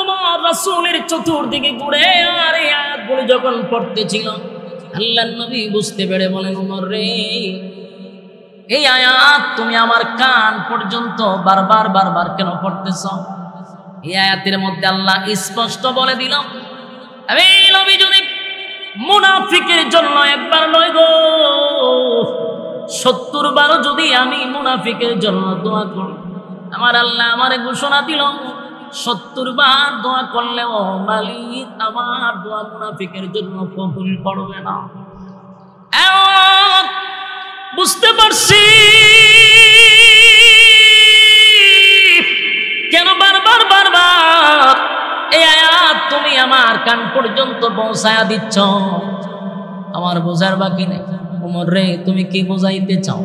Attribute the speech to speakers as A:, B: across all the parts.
A: তোমার রাসূলের চতুর্দিকে ঘুরে আর এই আয়াতগুলো যখন পড়তেছিল আল্লাহর নবী বুঝতে পেরে বলেন, ওমর রে, এই আয়াত তুমি আমার কান পর্যন্ত বারবার বারবার কেন পড়তেছ? এই আয়াতের মধ্যে আল্লাহ স্পষ্ট বলে দিল, আমি নবী যদি মুনাফিকের জন্য একবার নয় গো 70 বার যদি আমি মুনাফিকের জন্য দোয়া করি, আমার আল্লাহ আমারে ঘোষণা দিল 70 বার দোয়া করলেও মালিক আমার দোয়া মুনাফিকের জন্য কবুল করবে না। বুঝতে পারছি কেন বারবার বারবার এই আয়াত তুমি আমার কান পর্যন্ত পৌঁছায়া দিচ্ছ। আমার বোঝার বাকি নেই। ওমর রে, তুমি কি বোঝাইতে চাও?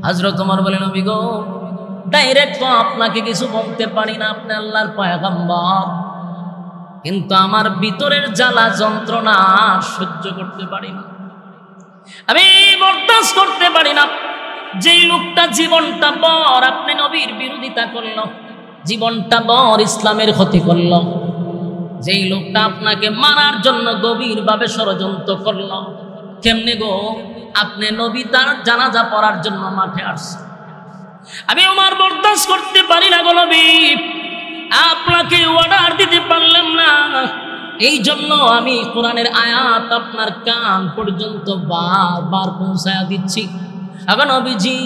A: হযরত ওমর বলেন, নবী গো, ডাইরেক্ট তো আপনাকে কিছু বলতে পারি না, আপনি আল্লাহর পয়গম্বর, কিন্তু আমার ভিতরের জ্বালা যন্ত্রণা সহ্য করতে পারি না, আমি বরদাস্ত করতে পারি না। যেই লোকটা জীবনটা বর আপনি নবীর বিরোধিতা করল, জীবনটা বর ইসলামের ক্ষতি করল, যেই লোকটা আপনাকে মারার জন্য গভীরভাবে ষড়যন্ত্র করল, কেমনে গো আপনি নবী তার জানাজা পড়ার জন্য মাঠে আসছেন? আমি ওমর বরদাস্ত করতে পারি না গো নবী, আপনাকে অর্ডার দিতে পারলাম না, এই জন্য আমি কোরআনের আয়াত আপনার কান পর্যন্ত বারবার পৌঁছায়া দিচ্ছি। এখন নবীজি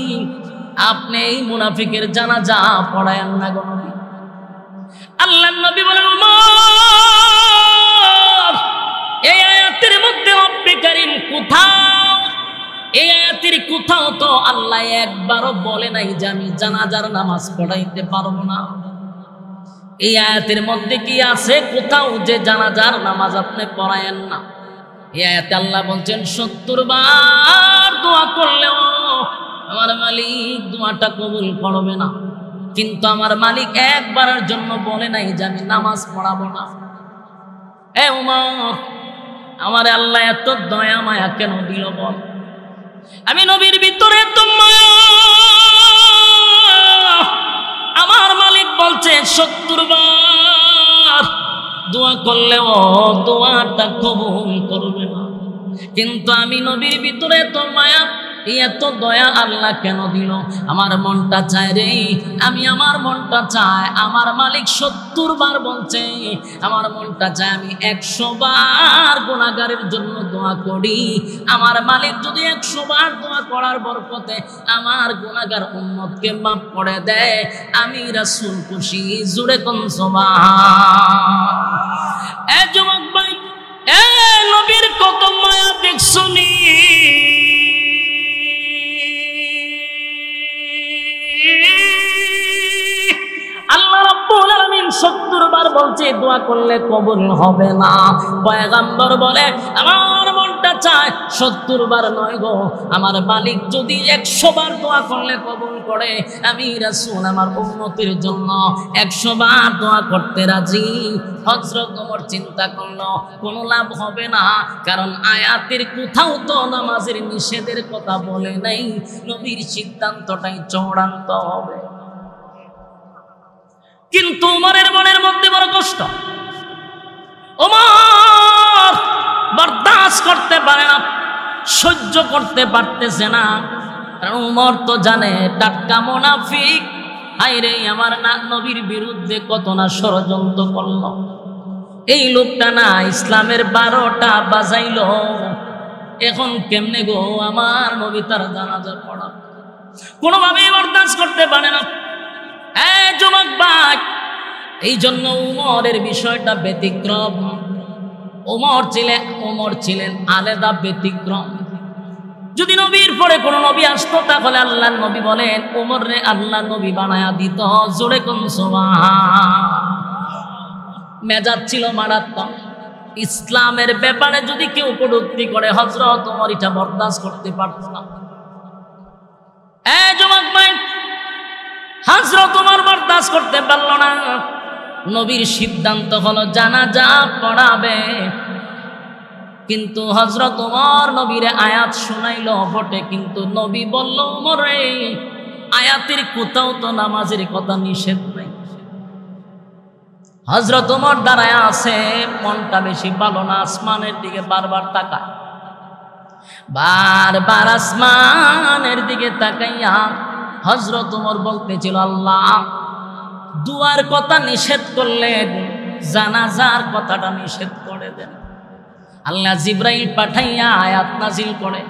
A: আপনি এই মুনাফিকের জানাজা পড়ায়েন না গো নবী। আল্লাহর নবী বলেন, ওমর, এই আয়াতের মধ্যে রব্বে কারীম কোথাও, এই আয়াতের কোথাও তো আল্লাহ একবারও বলে নাই যে আমি জানাজার নামাজ পড়াইতে পারবো না। এই আয়াতের মধ্যে কি আছে কোথাও যে জানাজার নামাজ আপনি পড়ায়েন না? এই আয়াতে আল্লাহ বলছেন 70 বার দোয়া করলেও আমার মালিক দোয়াটা কবুল করবে না, কিন্তু আমার মালিক একবারের জন্য বলে নাই যে আমি নামাজ পড়াবো না। এ ওমর, আমার আল্লাহ এত দয়া মায়া কেন দিল বল? আমি নবীর ভিতরে এত মায়া, আমার মালিক বলছে 70 বার দোয়া করলেও দোয়াটা কবুল করবে না, কিন্তু আমি নবীর ভিতরে এত মায়া, এত দয়া আল্লাহ কেন দিল? আমার মনটা চায় রে, আমার মনটা চায়, আমার মালিক 70 বার বলছে, আমার মনটা চায় আমি 100 বার গুনাহগারের জন্য দোয়া করি। আমার মালিক যদি 100 বার দোয়া করার বরকতে আমার গুনাহগার উম্মতকে মাফ করে দেয়, আমি রাসূল খুশি। জোরে কোন সুবহান। এ যুবক ভাই, এ নবীর কত মায়া দেখছনি? আল্লাহ রাব্বুল আলামিন 70 বার বলছে দোয়া করলে কবুল হবে না। পয়গম্বর বলে আমার মনটা চায় 70 বার নয় গো, আমার মালিক যদি 100 বার দোয়া করলে কবুল করে, আমি রাসূল আমার উম্মতের জন্য 100 বার দোয়া করতে রাজি। হযরত ওমর চিন্তা করলো কোনো লাভ হবে না, কারণ আয়াতের কোথাও তো নামাজের নিষেধের কথা বলে নাই, নবীর সিদ্ধান্তটাই চূড়ান্ত হবে। কিন্তু ওমরের মনের মধ্যে বড় কষ্ট, ওমর বরদাস্ত করতে পারে না, সহ্য করতে পারতেছে না, কারণ ওমর তো জানে টাটকা মুনাফিক, হায়রে আমার নবীর বিরুদ্ধে কত না ষড়যন্ত্র করলো, এই লোকটা না ইসলামের 12টা বাজাইলো, এখন কেমনে গো আমার নবী তার জানাজা পড়া? কোনোভাবেই বরদাস্ত করতে পারে না। যুবক ভাই, এই জন্য উমরের বিষয়টা ব্যতিক্রম। ওমর ছিলেন আলাদা ব্যতিক্রম। যদি নবীর পরে কোন নবী আসতো তাহলে আল্লাহর নবী বলেন ওমর রে আল্লাহ নবী বানায়া দিত। জোরে কোন সুবহান। মেজাজ ছিল মারাত্মক। ইসলামের ব্যাপারে যদি কেউ কটূক্তি করে হযরত ওমর এটা বরদাস্ত করতে পারত না। যুবক ভাই, হযরত ওমর বরদাস্ত করতে পারল না। নবীর সিদ্ধান্ত হলো জানাজা পড়াবে, কিন্তু হযরত ওমর নবীরে আয়াত শুনাইল বটে, কিন্তু নবী বলল ওমর রে আয়াতের কোথাও তো নামাজের কথা নিষেধ নাই। হযরত ওমর দাঁড়ায় আছে, মনটা বেশি ভালো না, আসমানের দিকে বারবার তাকায়, বারবার আসমানের দিকে তাকাইয়া হযরত ওমর বলতেছিল, আল্লাহ দুয়ার কথা নিষেধ করলেন, জানাজার কথাটা নিষেধ করে দেন। আল্লাহ জিবরাইল পাঠাইয়া আয়াত নাজিল করে,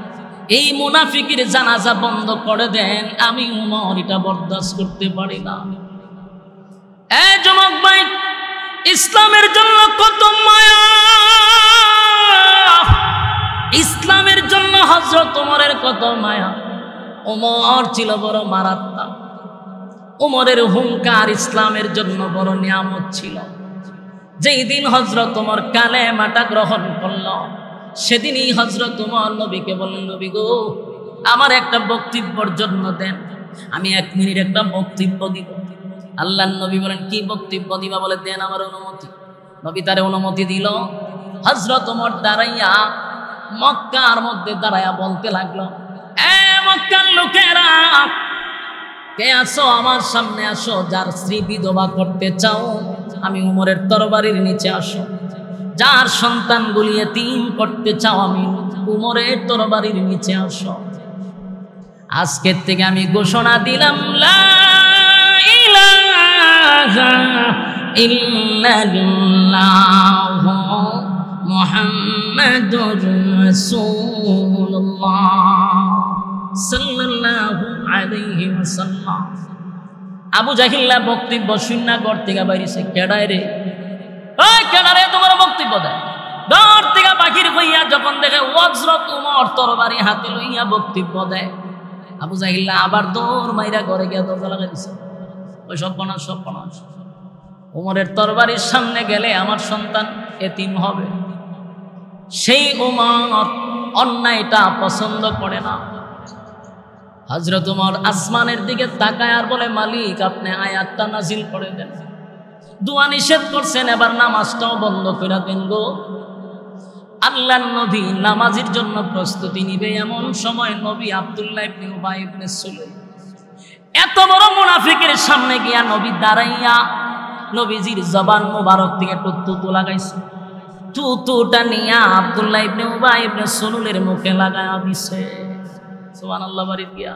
A: এই মুনাফিকের জানাজা বন্ধ করে দেন, আমি ওমর এটা বরদাস্ত করতে পারি না। এই যুবক ভাই, ইসলামের জন্য কত মায়া, ইসলামের জন্য হযরত ওমরের কত মায়া। ওমর ছিল বড় মারাত্মক, ওমরের হুঙ্কার ইসলামের জন্য বড় নিয়ামত ছিল। যেই দিন হযরত ওমর কালেমাটা গ্রহণ করল, সেদিনই হযরত ওমর নবীকে বললেন, নবী গো, আমার একটা বক্তব্যের জন্য দেন, আমি 1 মিনিট একটা বক্তব্য দিব। আল্লাহর নবী বলেন, কি বক্তব্য দিবা? বলে, দেন আমার অনুমতি। নবী তারে অনুমতি দিল। হযরত ওমর দাঁড়াইয়া মক্কার মধ্যে দাঁড়াইয়া বলতে লাগলো, এ মক্কার লোকেরা, কে আসো আমার সামনে আসো, যার স্ত্রী বিধবা করতে চাও আমি ওমরের তরবারির নিচে আসো, যার সন্তানগুলি এতিম করতে চাও আমি ওমরের তরবারির নিচে আসো। আজকের থেকে আমি ঘোষণা দিলাম, লা ইলাহা ইল্লাল্লাহু মুহাম্মাদুর রাসূলুল্লাহ সাল্লাল্লাহু আলাইহি ওয়াসাল্লাম। আবু জাহিল্লা বক্তব্য শূন্য ঘর থেকে বাইরেছে, কেডায় রে, ওই কেডারে তোমার বক্তব্য দেয়? ঘর থেকে বাকির হইয়া যখন দেখে হযরত ওমর তরবারি হাতে লইয়া বক্তব্য দেয়, আবু জাহিল্লা আবার দৌড় মাইরা ঘরে গিয়া দরজা লাগাই দিছে। ওই সর্বনাশ, সর্বনাশ, ওমরের তরবারির সামনে গেলে আমার সন্তান এতিম হবে। সেই ওমর অন্যায়টা পছন্দ করে না। হযরত ওমর আসমানের দিকে তাকায় আর বলে, মালিক আপনি আয়াতটা নাজিল করে দেন, দোয়া নিষেধ করছেন, এবার নামাজটাও বন্ধ করে দেন গো। আল্লাহর নবী নামাজের জন্য প্রস্তুতি নিবে, এমন সময় নবী আব্দুল্লাহ ইবনে উবাই ইবনে সুলাইম এত বড় মুনাফিকের সামনে গিয়া নবী দাঁড়াইয়া নবীজির জবান মোবারক থেকে টুতু লাগাইছে। টুতুটা নিয়া আব্দুল্লাহ ইবনে উবাই ইবনে সুলুলের মুখে লাগায়া দিছে। সুবহানাল্লাহ। বাড়িতে গিয়া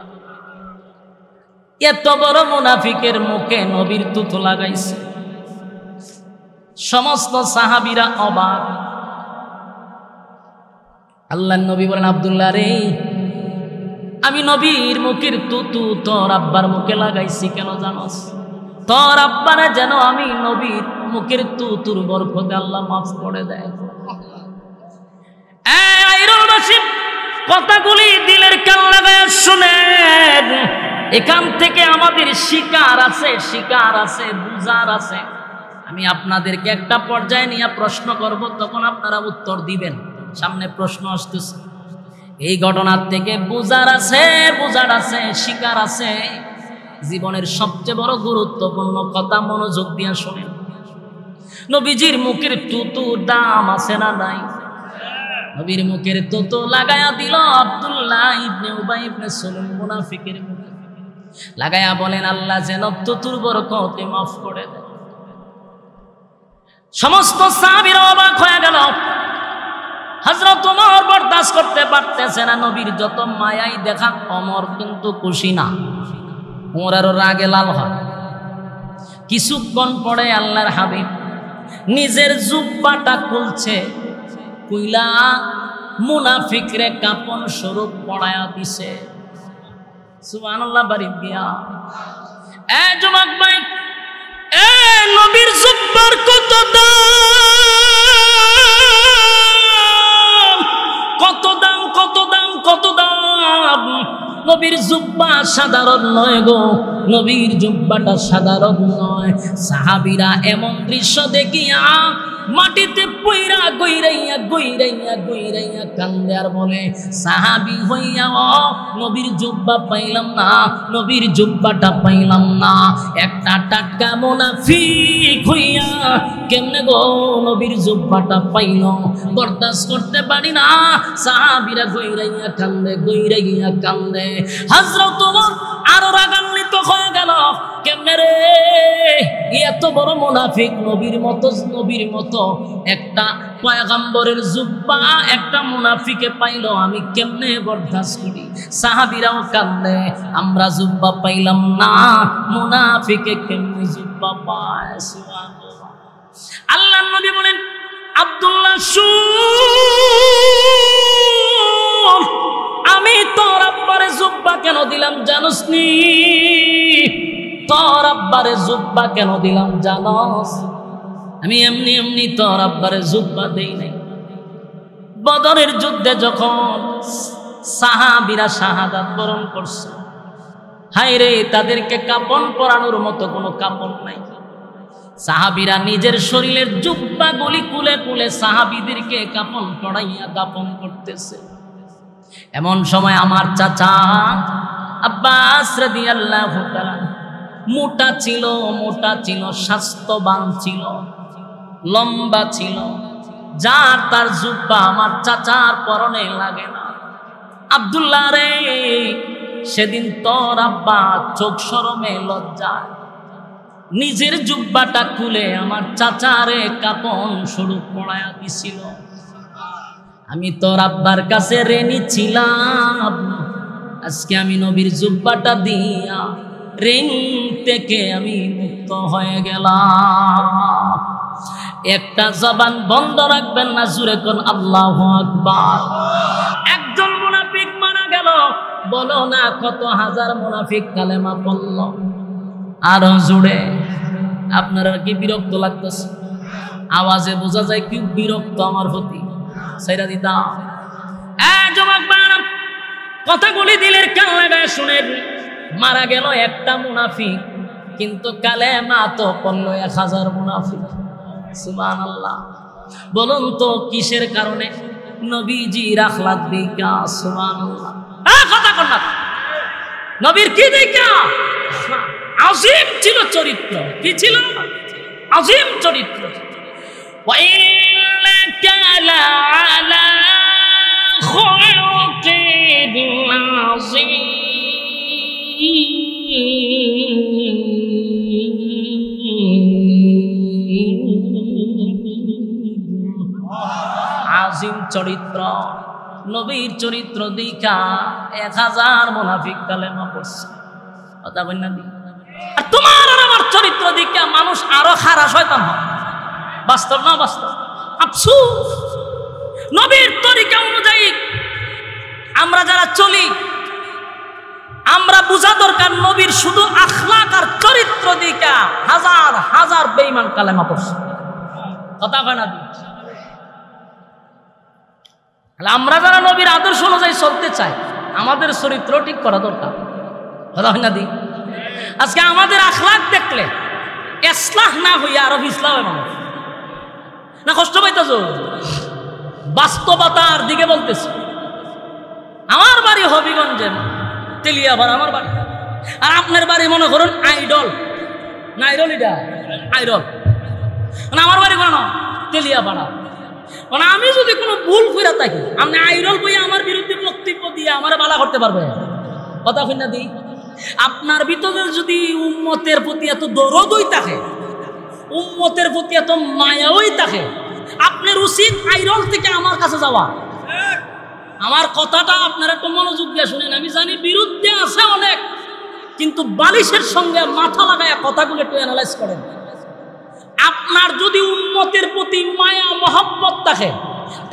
A: এত বড় মুনাফিকের মুখে নবীর টুতু লাগাইছে। সমস্ত সাহাবীরা অবাক। আল্লাহর নবী বলেন, আব্দুল্লাহ রে, আমি নবীর মুখের তুতু তোর আব্বার মুখে লাগাইছি কেন জানোস? তোর আব্বারে যেন আমি নবীর মুখের তুতুর বরকতে আল্লাহ মাফ করে দেয়। কথাগুলি দিলের কান লাগায় শুনেন। এখান থেকে আমাদের শিকার আছে, শিকার আছে, বুঝার আছে। আমি আপনাদেরকে একটা পর্যায়ে নিয়ে প্রশ্ন করব, তখন আপনারা উত্তর দিবেন। সামনে প্রশ্ন আসতেছে। এই ঘটনার থেকে বুঝার আছে, বুঝার আছে, শিকার আছে। জীবনের সবচেয়ে বড় গুরুত্বপূর্ণ কথা মনোযোগ দিয়ে শোনেন। নবীজির মুখের তুতু দাম আছে না নাই? নবীর মুখের তুতু লাগায়া দিল আব্দুল্লাহ ইবনে উবাই ইবনে সুলুল মুনাফিকের মুখে লাগায়া বলেন, আল্লাহ যেন তুতুর বরকতে মাফ করে দেয়। সমস্ত সাহাবীরা অবাক হয়ে গেল। হযরত ওমর বরদাস্ত করতে পারতেছে না। নবীর যত মায়াই দেখা, ওমর কিন্তু খুশি না। ওমর আরো রাগে লাল হয়। কিছুক্ষণ পরে আল্লাহর হাবিব নিজের জুব্বাটা খুলছে, কুইলা মুনাফিকরে কাপন স্বরূপ পড়ায়া দিছে। সুবহানাল্লাহ। বাড়ি গিয়া এ যুবক ভাই, এ নবীর জুব্বার কত দাম, কত দাম, কত দাম, কত দাম। নবীর জুব্বা সাধারণ নয় গো, নবীর জুব্বাটা সাধারণ নয়। সাহাবীরা এমন দৃশ্য দেখিয়া মাটিতে পইরা গইরাইয়া গইরাইয়া গইরাইয়া কান্দে আর বলে, সাহাবী হইয়া নবীর জুব্বা পাইলাম না, নবীর জুব্বাটা পাইলাম না। একটা টাটকা মুনাফিক হইয়া কেমনে গো নবীর জুব্বাটা পাইল? বরদাস্ত করতে পারি না। সাহাবীরা গইরাইয়া কান্দে, গইরাইয়া কান্দে। হযরত ওমর আরো রাগান্বিত হয়ে গেল, কেমনে রে এত বড় মুনাফিক, নবীর মতো একটা পয়গম্বরের জুব্বা একটা মুনাফিকে পাইলো, আমি কেমনে বরদাস্ত করি। সাহাবীরাও কাঁদে, আমরা জুব্বা পাইলাম না, মুনাফিকে কেমনে জুব্বা পায়। সুবহানাল্লাহ। আল্লাহর নবী বলেন, আব্দুল্লাহ শুন, আমি তোর আব্বারে জুব্বা কেন দিলাম জানোস নি? তোর আব্বারে জুব্বা কেন দিলাম জানোস? আমি এমনি এমনি তোর আব্বারে জুব্বা দেই নাই। বদরের যুদ্ধে যখন সাহাবীরা শাহাদাত বরণ করছে, হায় রে তাদেরকে কাপন পরানোর মতো কোনো কাপন নাই। সাহাবীরা নিজের শরীরের জুব্বাগুলি খুলে খুলে সাহাবীদেরকে কাপন পরাইয়া দাফন করতেছে। এমন সময় আমার চাচা আব্বাস রাদিয়াল্লাহু তাআলা মোটা ছিল, স্বাস্থ্যবান ছিল, লম্বা ছিল, যার তার জুব্বা আমার চাচার পরনে লাগে না। আব্দুল্লাহ রে, সেদিন তোর আব্বা চোখ শরমে লজ্জায় নিজের জুব্বাটা খুলে আমার চাচারে কাপন স্বরূপ পড়ায়া দিছিল। আমি তোর আব্বার কাছে ঋণী ছিলাম, আজকে আমি নবীর জুব্বাটা দিয়া ঋণ থেকে আমি মুক্ত হয়ে গেলাম। একটা জবান বন্ধ রাখবেন না, জোরে কোন আল্লাহু আকবার। একজন মুনাফিক মারা গেল, বলো না কত হাজার মুনাফিক কালেমা পড়ল। আরো জুড়ে আপনারা কি বিরক্ত লাগতেছে? আওয়াজে বোঝা যায় কি বিরক্ত আমার প্রতি। সাইরা দিতা কথাগুলি দিলের কান লাগায় শুনেন। মারা গেল একটা মুনাফিক, কিন্তু কালেমা তো পড়ল 1000 মুনাফিক। সুবহানাল্লাহ। বলুন তো কিসের কারণে? নবীজির আখলাক দেখা। সুবহানাল্লাহ। কথা কন না, নবীর কি দেখা? আজিম ছিল চরিত্র। কি ছিল? আজিম চরিত্র। ওয়া ইন্নাকা লাআলা খুলুকিন আযীম। আজিম চরিত্র, নবীর চরিত্র দেখা 1000 মুনাফিক কালেমা পড়ছে। কথা কই না? আর তোমার আর আমার চরিত্র দেখে মানুষ আরো খারাপ শয়তান হয়। বাস্তব না বাস্তব? আফসোস, নবীর তরিকা অনুযায়ী আমরা যারা চলি, আমরা বোঝা দরকার নবীর শুধু আখলাক আর চরিত্র দিকা 1000 বেঈমান কালেমা পড়ছে। কথা কয় না? আমরা যারা নবীর আদর্শ অনুযায়ী চলতে চাই, আমাদের চরিত্র ঠিক করা দরকার। কথা হয় না দি? আজকে আমাদের আখলাক দেখলে ইসলাহ না হইয়া আরো ইসলাম মানুষ না কষ্ট পাইতেছ? বাস্তবতার দিকে বলতেছে। আমার বাড়ি হবিগঞ্জে, তেলিয়াবার আমার বাড়ি, আর আপনার বাড়ি মনে করুন আইডল না? আইডল, এটা আইডল। আমার বাড়ি কোনো তেলিয়াপাড়া। মানে আমি যদি কোনো ভুল করে থাকি, আপনি আইডল বই আমার বিরুদ্ধে বক্তব্য দিয়ে আমার বালা করতে পারবে। কথা কইনা দিই, আপনার ভিতরে যদি উম্মতের প্রতি এত দরদই থাকে, উম্মতের প্রতি এত মায়াই থাকে, আপনার উচিত আইডল থেকে আমার কাছে যাওয়া। আমার কথাটা আপনারা একটু মনোযোগ দিয়ে শুনেন। আমি জানি বিরুদ্ধে আছে অনেক, কিন্তু বালিশের সঙ্গে মাথা লাগায় কথাগুলো একটু অ্যানালাইজ করেন। আপনার যদি উম্মতের প্রতি মায়া মহব্বত থাকে,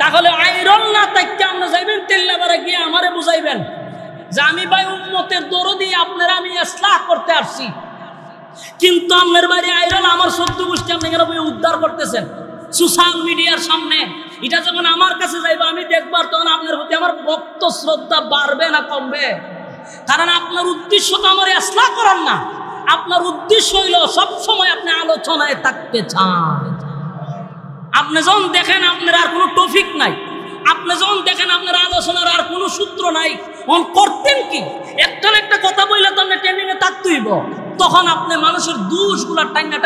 A: তাহলে আইরন না তাইকে আপনি যাইবেন তেল্লাবারে গিয়ে আমারে বুঝাইবেন যে আমি ভাই উম্মতের দরদি, আপনারা আমি ইসলাহ করতে আসছি। কিন্তু আপনার বাড়ি আইরন, আমার 14 গোষ্ঠী আপনি কেন উদ্ধার করতেছেন সোশ্যাল মিডিয়ার সামনে। এটা যখন আমার কাছে যাইবে আমি দেখবার, তখন আপনার প্রতি আমার ভক্ত শ্রদ্ধা বাড়বে না কমবে? কারণ আপনার উদ্দেশ্য তো আমার ইসলাহ করার না, আপনার উদ্দেশ্য হইল সবসময় আপনি আলোচনায় থাকতে চান। আপনি যখন দেখেন আপনার আর কোনো টপিক নাই, আপনি যখন দেখেন আপনার আলোচনার আর কোনো সূত্র নাই, তখন করতেন কি? একটা না একটা কথা বললে তো আপনি ট্রেনিংয়ে থাকতেইব। তখন আপনি মানুষের দোষগুলা টাইনা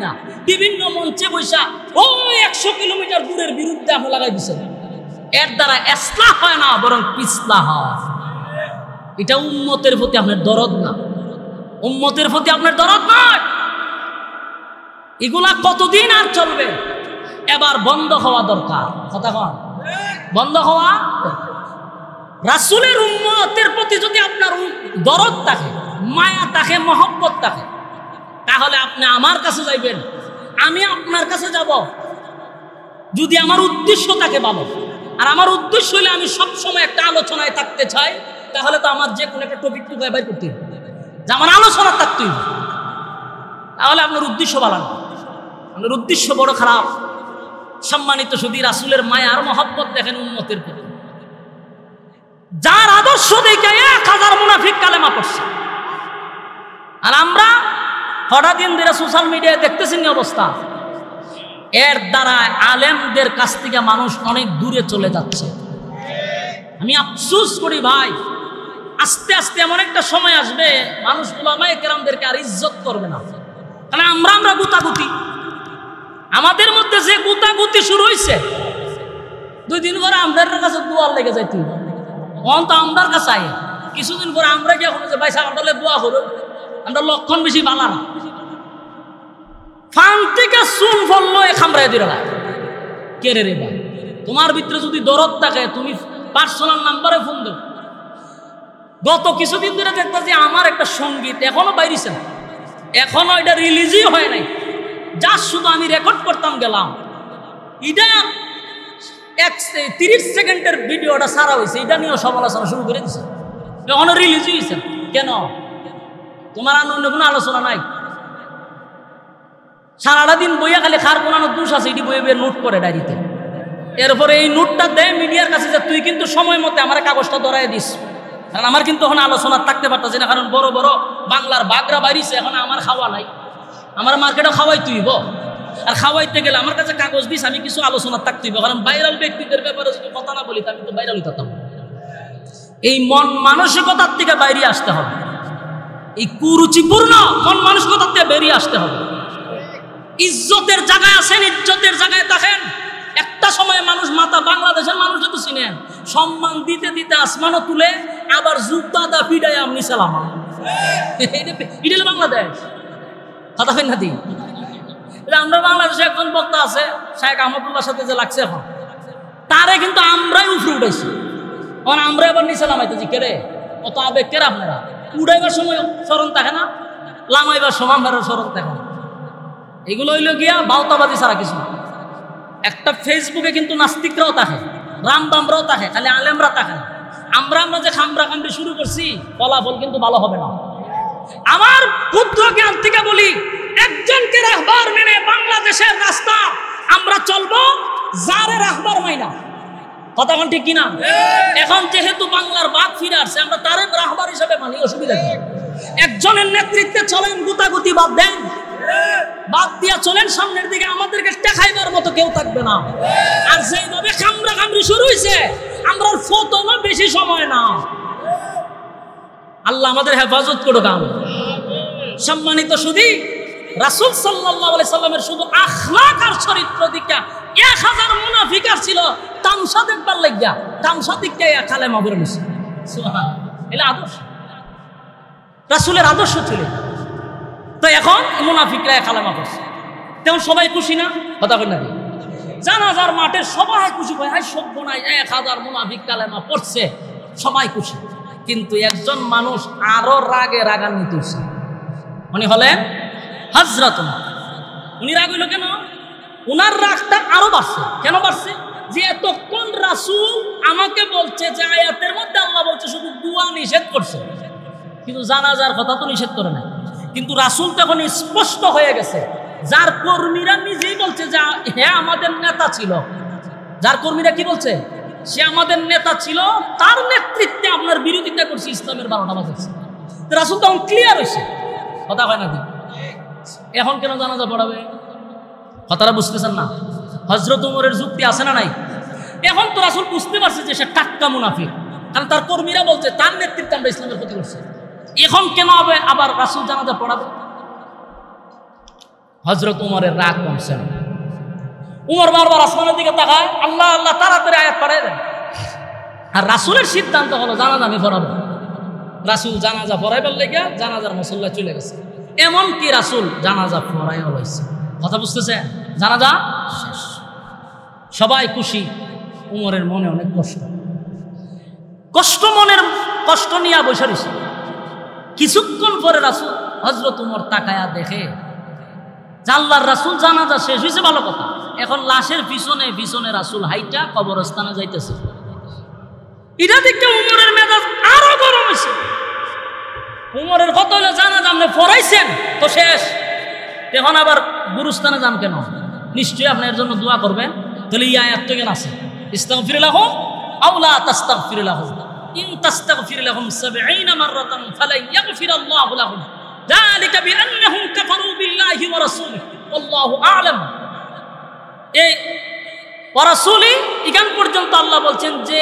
A: না বিভিন্ন মঞ্চে বৈশা ওই 100 কিলোমিটার দূরের বিরুদ্ধে আপনি লাগাই দিচ্ছেন। এর দ্বারা ইসলাহ হয় না, বরং পিছলা হয়। এটা উম্মতের প্রতি আপনার দরদ না। উম্মতের প্রতি আপনার দরদ নয়। এগুলা কতদিন আর চলবে? এবার বন্ধ হওয়া দরকার। কথা কন, বন্ধ হওয়া। রাসূলের উম্মতের প্রতি যদি আপনার দরদ থাকে, মায়া থাকে, মহব্বত থাকে, তাহলে আপনি আমার কাছে যাইবেন, আমি আপনার কাছে যাব। যদি আমার উদ্দেশ্য থাকে ভালো, আর আমার উদ্দেশ্য হলে আমি সবসময় একটা আলোচনায় থাকতে চাই, তাহলে তো আমার যে কোনো একটা টপিক টুকায় বাইর করতে হবে, যে আমার আলোচনা থাকতে হবে। তাহলে আপনার উদ্দেশ্য ভালো না, আপনার উদ্দেশ্য বড় খারাপ। সম্মানিত শুধু রাসূলের মায়া আর মহব্বত দেখেন উম্মতের প্রতি, যার আদর্শ দেখে 1000 মুনাফিক কালেমা পড়ছে। আর আমরা হঠাৎ দিন ধরে সোশ্যাল মিডিয়ায় দেখতেছেন অবস্থা, এর দ্বারা আলেমদের কাছ থেকে মানুষ অনেক দূরে চলে যাচ্ছে। আমি আফসোস করি ভাই, আস্তে আস্তে এমন একটা সময় আসবে মানুষ উলামায়ে কেরামদেরকে আর ইজ্জত করবে না। কারণ আমরা গুতাগুতি, আমাদের মধ্যে যে গুতাগুতি শুরু হয়েছে, 2 দিন পরে আমরার কাছে দোয়া লেগে যায়। তুই তো আমরার কাছে আয়, কিছুদিন পরে আমরা কি এখন যে ভাই সাহেব দোয়া করো, আমরা লক্ষণ বেশি বালা না। ফান থেকে চুন ফললো এ খামড়াই দিল না। কে রে ভাই, তোমার ভিতরে যদি দরদ থাকে তুমি পার্সোনাল নাম্বারে ফোন দেব। গত কিছুদিন ধরে দেখতে যে আমার একটা সঙ্গীত এখনো বাইরেছে না, এখনো এটা রিলিজই হয় নাই, যা শুধু আমি রেকর্ড করতাম গেলাম। এটা 30 সেকেন্ডের ভিডিওটা সারা হয়েছে, এটা নিয়েও সমালোচনা শুরু করে দিচ্ছে, এখনো রিলিজই হয়েছে। কেন? তোমার অন্য কোনো আলোচনা নাই। সারাটা দিন বইয়া খালি খার কোনানো দোষ আছে, এটি বইয়ে বইয়ে নোট করে ডায়েরিতে। এরপরে এই নোটটা দেয় মিডিয়ার কাছে যে তুই কিন্তু সময় মতো আমার কাগজটা ধরাই দিস, কারণ আমার কিন্তু এখন আলোচনা থাকতে পারতেছে না, কারণ বড় বড় বাংলার বাগরা বাইরিছে, এখন আমার খাওয়া নাই, আমার মার্কেটে খাওয়াই তুইব। আর খাওয়াইতে গেলে আমার কাছে কাগজ দিস, আমি কিছু আলোচনা থাকতেইব, কারণ ভাইরাল ব্যক্তিদের ব্যাপারে যদি কথা না বলি আমি তো ভাইরাল হতাম। এই মন মানসিকতার থেকে বাইরে আসতে হবে, এই কুরুচিপূর্ণ মন মানসিকতার থেকে বেরিয়ে আসতে হবে। ইজ্জতের জায়গায় আছেন, ইজ্জতের জায়গায় থাকেন। একটা সময় মানুষ মাথা, বাংলাদেশের মানুষ তো চিনেন, সম্মান দিতে দিতে আসমানও তুলে আবার জুতা দা পিডায় আপনি সালাম। এটা বাংলাদেশ, কথা হয় না দি। আমরা বাংলাদেশে একজন বক্তা আছে শায়েখ আহমদুল্লাহর সাথে যে লাগছে, এখন তারে কিন্তু আমরাই উফরে উঠাইছি। এখন আমরা এবার নিচে লামাইতেছি, কেরে কত আবেগ, কেরে আপনারা উড়াইবার সময় স্মরণ থাকে না, লামাইবার সময় আপনারা স্মরণ থাকে না। এগুলো হইল গিয়া বাউতাবাদী ছাড়া কিছু। একটা ফেসবুকে কিন্তু নাস্তিকরাও থাকে, রামবামরাও থাকে, খালি আলেমরা থাকে না। আমরা যে খামরা খামড়ি শুরু করছি, ফলাফল কিন্তু ভালো হবে না। আমার ক্ষুদ্র জ্ঞান থেকে বলি, একজনকে রাহবার মেনে বাংলাদেশের রাস্তা আমরা চলবো, যারে রাহবার মাইনা। কথা কোন ঠিক কিনা? এখন যেহেতু বাংলার বাদ ফিরে আসছে, আমরা তারে রাহবার হিসেবে মানি, অসুবিধা কি? একজনের নেতৃত্বে চলেন, গুতাগুতি বাদ দেন, বাদ দিয়া চলেন সামনের দিকে, আমাদেরকে টেকাইবার মতো কেউ থাকবে না। আর যেইভাবে খামরা খামড়ি শুরু হয়েছে, আমরা ফতোয়া বেশি সময় না। আল্লাহ আমাদের হেফাজত করুক। সম্মানিত সুধী, রাসূল সাল্লাল্লাহু আলাইহি সাল্লামের শুধু আখলাক আর চরিত্র দিকা 1000 মুনাফিকার ছিল তামসা দেখবার লাগিয়া, তামসা দিকটা কালেমা পড়ে নিছে। সুবহানাল্লাহ, এটা আদর্শ, রাসূলের আদর্শ ছিল। তো এখন মুনাফিকরা কালেমা পড়ছে, তেমন সবাই খুশি না? কথা বল না? জানাজার মাঠে সবাই খুশি, হয় হাই সভ্য নাই, 1000 মুনাফিক কালেমা পড়ছে, সবাই খুশি। কিন্তু একজন মানুষ আরো রাগে রাগান্বিত হয়েছে, উনি হলেন হযরত ওমর। উনি রাগ হইল কেন? উনার রাগটা আরো বাড়ছে। কেন বাড়ছে? যে এতক্ষণ রাসূল আমাকে বলছে যে আয়াতের মধ্যে আল্লাহ বলছে শুধু দোয়া নিষেধ করছে, কিন্তু জানাজার কথা তো নিষেধ করে না। কিন্তু রাসূল তখন স্পষ্ট হয়ে গেছে, যার কর্মীরা নিজেই বলছে যে হ্যাঁ আমাদের নেতা ছিল, যার কর্মীরা কি বলছে, সে আমাদের নেতা ছিল, তার নেতৃত্বে আপনার বিরোধিতা করছে, ইসলামের 12টা বাজাচ্ছে। রাসূল তখন ক্লিয়ার হয়েছে। কথা হয় না? এখন কেন জানাজা পড়াবে? কথাটা বুঝতেছেন না? হযরত ওমরের যুক্তি আছে না নাই? এখন তো রাসূল বুঝতে পারছে যে সে টাক্কা মুনাফিক, কারণ তার কর্মীরা বলছে তার নেতৃত্বে আমরা ইসলামের ক্ষতি করছি। এখন কেন হবে আবার রাসূল জানাজা পড়াবে? হযরত ওমরের রাগ কমছে না। ওমর বারবার আসমানের দিকে তাকায়, আল্লাহ আল্লাহ তাড়াতাড়ি আয়াত পড়ায় দেন। আর রাসূলের সিদ্ধান্ত হলো জানাজা আমি পড়াবো। রাসূল জানাজা পড়াইবার লেগে জানাজার মুসল্লা চলে গেছে। এমন কি রাসূল জানাজা পড়াইয়া লইছে। কথা বুঝতেছে? জানাজা শেষ, সবাই খুশি। উমরের মনে অনেক মনের কষ্ট নিয়ে বসে রয়েছে। কিছুক্ষণ পরে রাসূল হযরত উমর তাকায়া দেখে আল্লাহর রাসূল জানাজা শেষ হয়েছে, ভালো কথা। এখন লাশের পিছনে পিছনে রাসূল হাইটা কবরস্থানে যাইতেছে। এটা দেখতে উমরের মেজাজ আরো গরম হয়েছে। উমরের কত হলো জানাজা আপনি পড়াইছেন তো শেষ, এখন আবার গুরুস্থানে যান কেন? নিশ্চয়ই আপনার জন্য দোয়া করবেন। তাহলে এই আয়াত তো কেন আছে? ইস্তাগফির লাহুম আও লা তাস্তাগফির লাহুম ইন তাস্তাগফির লাহুম 70 মাররাতান ফালা ইয়াগফিরাল্লাহু লাহুম যালিকা বিআন্নাহুম কাফারু বিল্লাহি ওয়া রাসূলিহি আল্লাহু আ'লাম। এই ওয়া রাসূলি এখান পর্যন্ত আল্লাহ বলছেন যে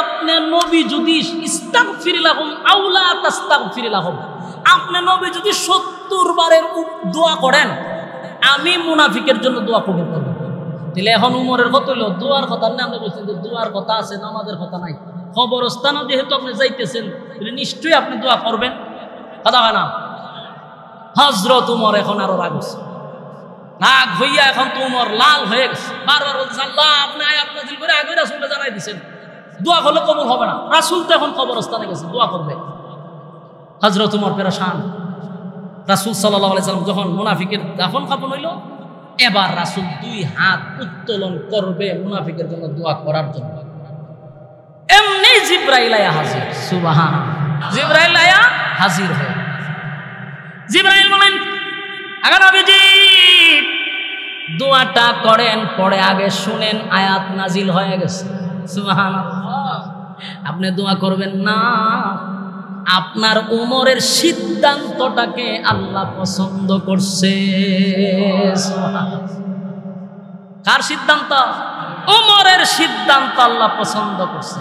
A: আপনি নবী যদি ইস্তাগফির লাহুম আও লা তাস্তাগফির লাহুম, আপনি নবী যদি 70 বারের দোয়া করেন, আমি মুনাফিকের জন্য দোয়া কবুল করব। তাহলে এখন উমরের কত হলো? দোয়ার কথা না, আমরা বলছেন যে দোয়ার কথা আছে, নামাজের কথা নাই। কবরস্থানে যেহেতু আপনি যাইতেছেন, তাহলে নিশ্চয়ই আপনি দোয়া করবেন। কথা হয় না? হযরত উমর এখন আরো রাগ হচ্ছে। রাগ হইয়া এখন তো উমর লাল হয়ে গেছে। বারবার বলতেছে আল্লাহ আপনি আয়াত নাযিল করে আগে রাসূলকে জানাই দিয়েছেন, দোয়া করলে কবুল হবে না। রাসূল তো এখন কবরস্থানে গেছে, দোয়া করবে। হযরত উমর পেরেশান। রাসূল সাল্লাল্লাহু আলাইহি সাল্লাম যখন মুনাফিকের দাফন কাফন হইল, এবার রাসূল 2 হাত উত্তোলন করবে মুনাফিকের জন্য দোয়া করার জন্য। এমনি জিবরাইল আয়া হাজির। সুবহানাল্লাহ। জিবরাইল আয়া হাজির হয়। জিবরাইল বলেন আগে নবীজি দোয়াটা করেন, পরে আগে শুনেন আয়াত নাজিল হয়ে গেছে। সুবহানাল্লাহ। আপনি দোয়া করবেন না, আপনার উমরের সিদ্ধান্তটাকে আল্লাহ পছন্দ করছে। কার সিদ্ধান্ত? উমরের সিদ্ধান্ত আল্লাহ পছন্দ করছে।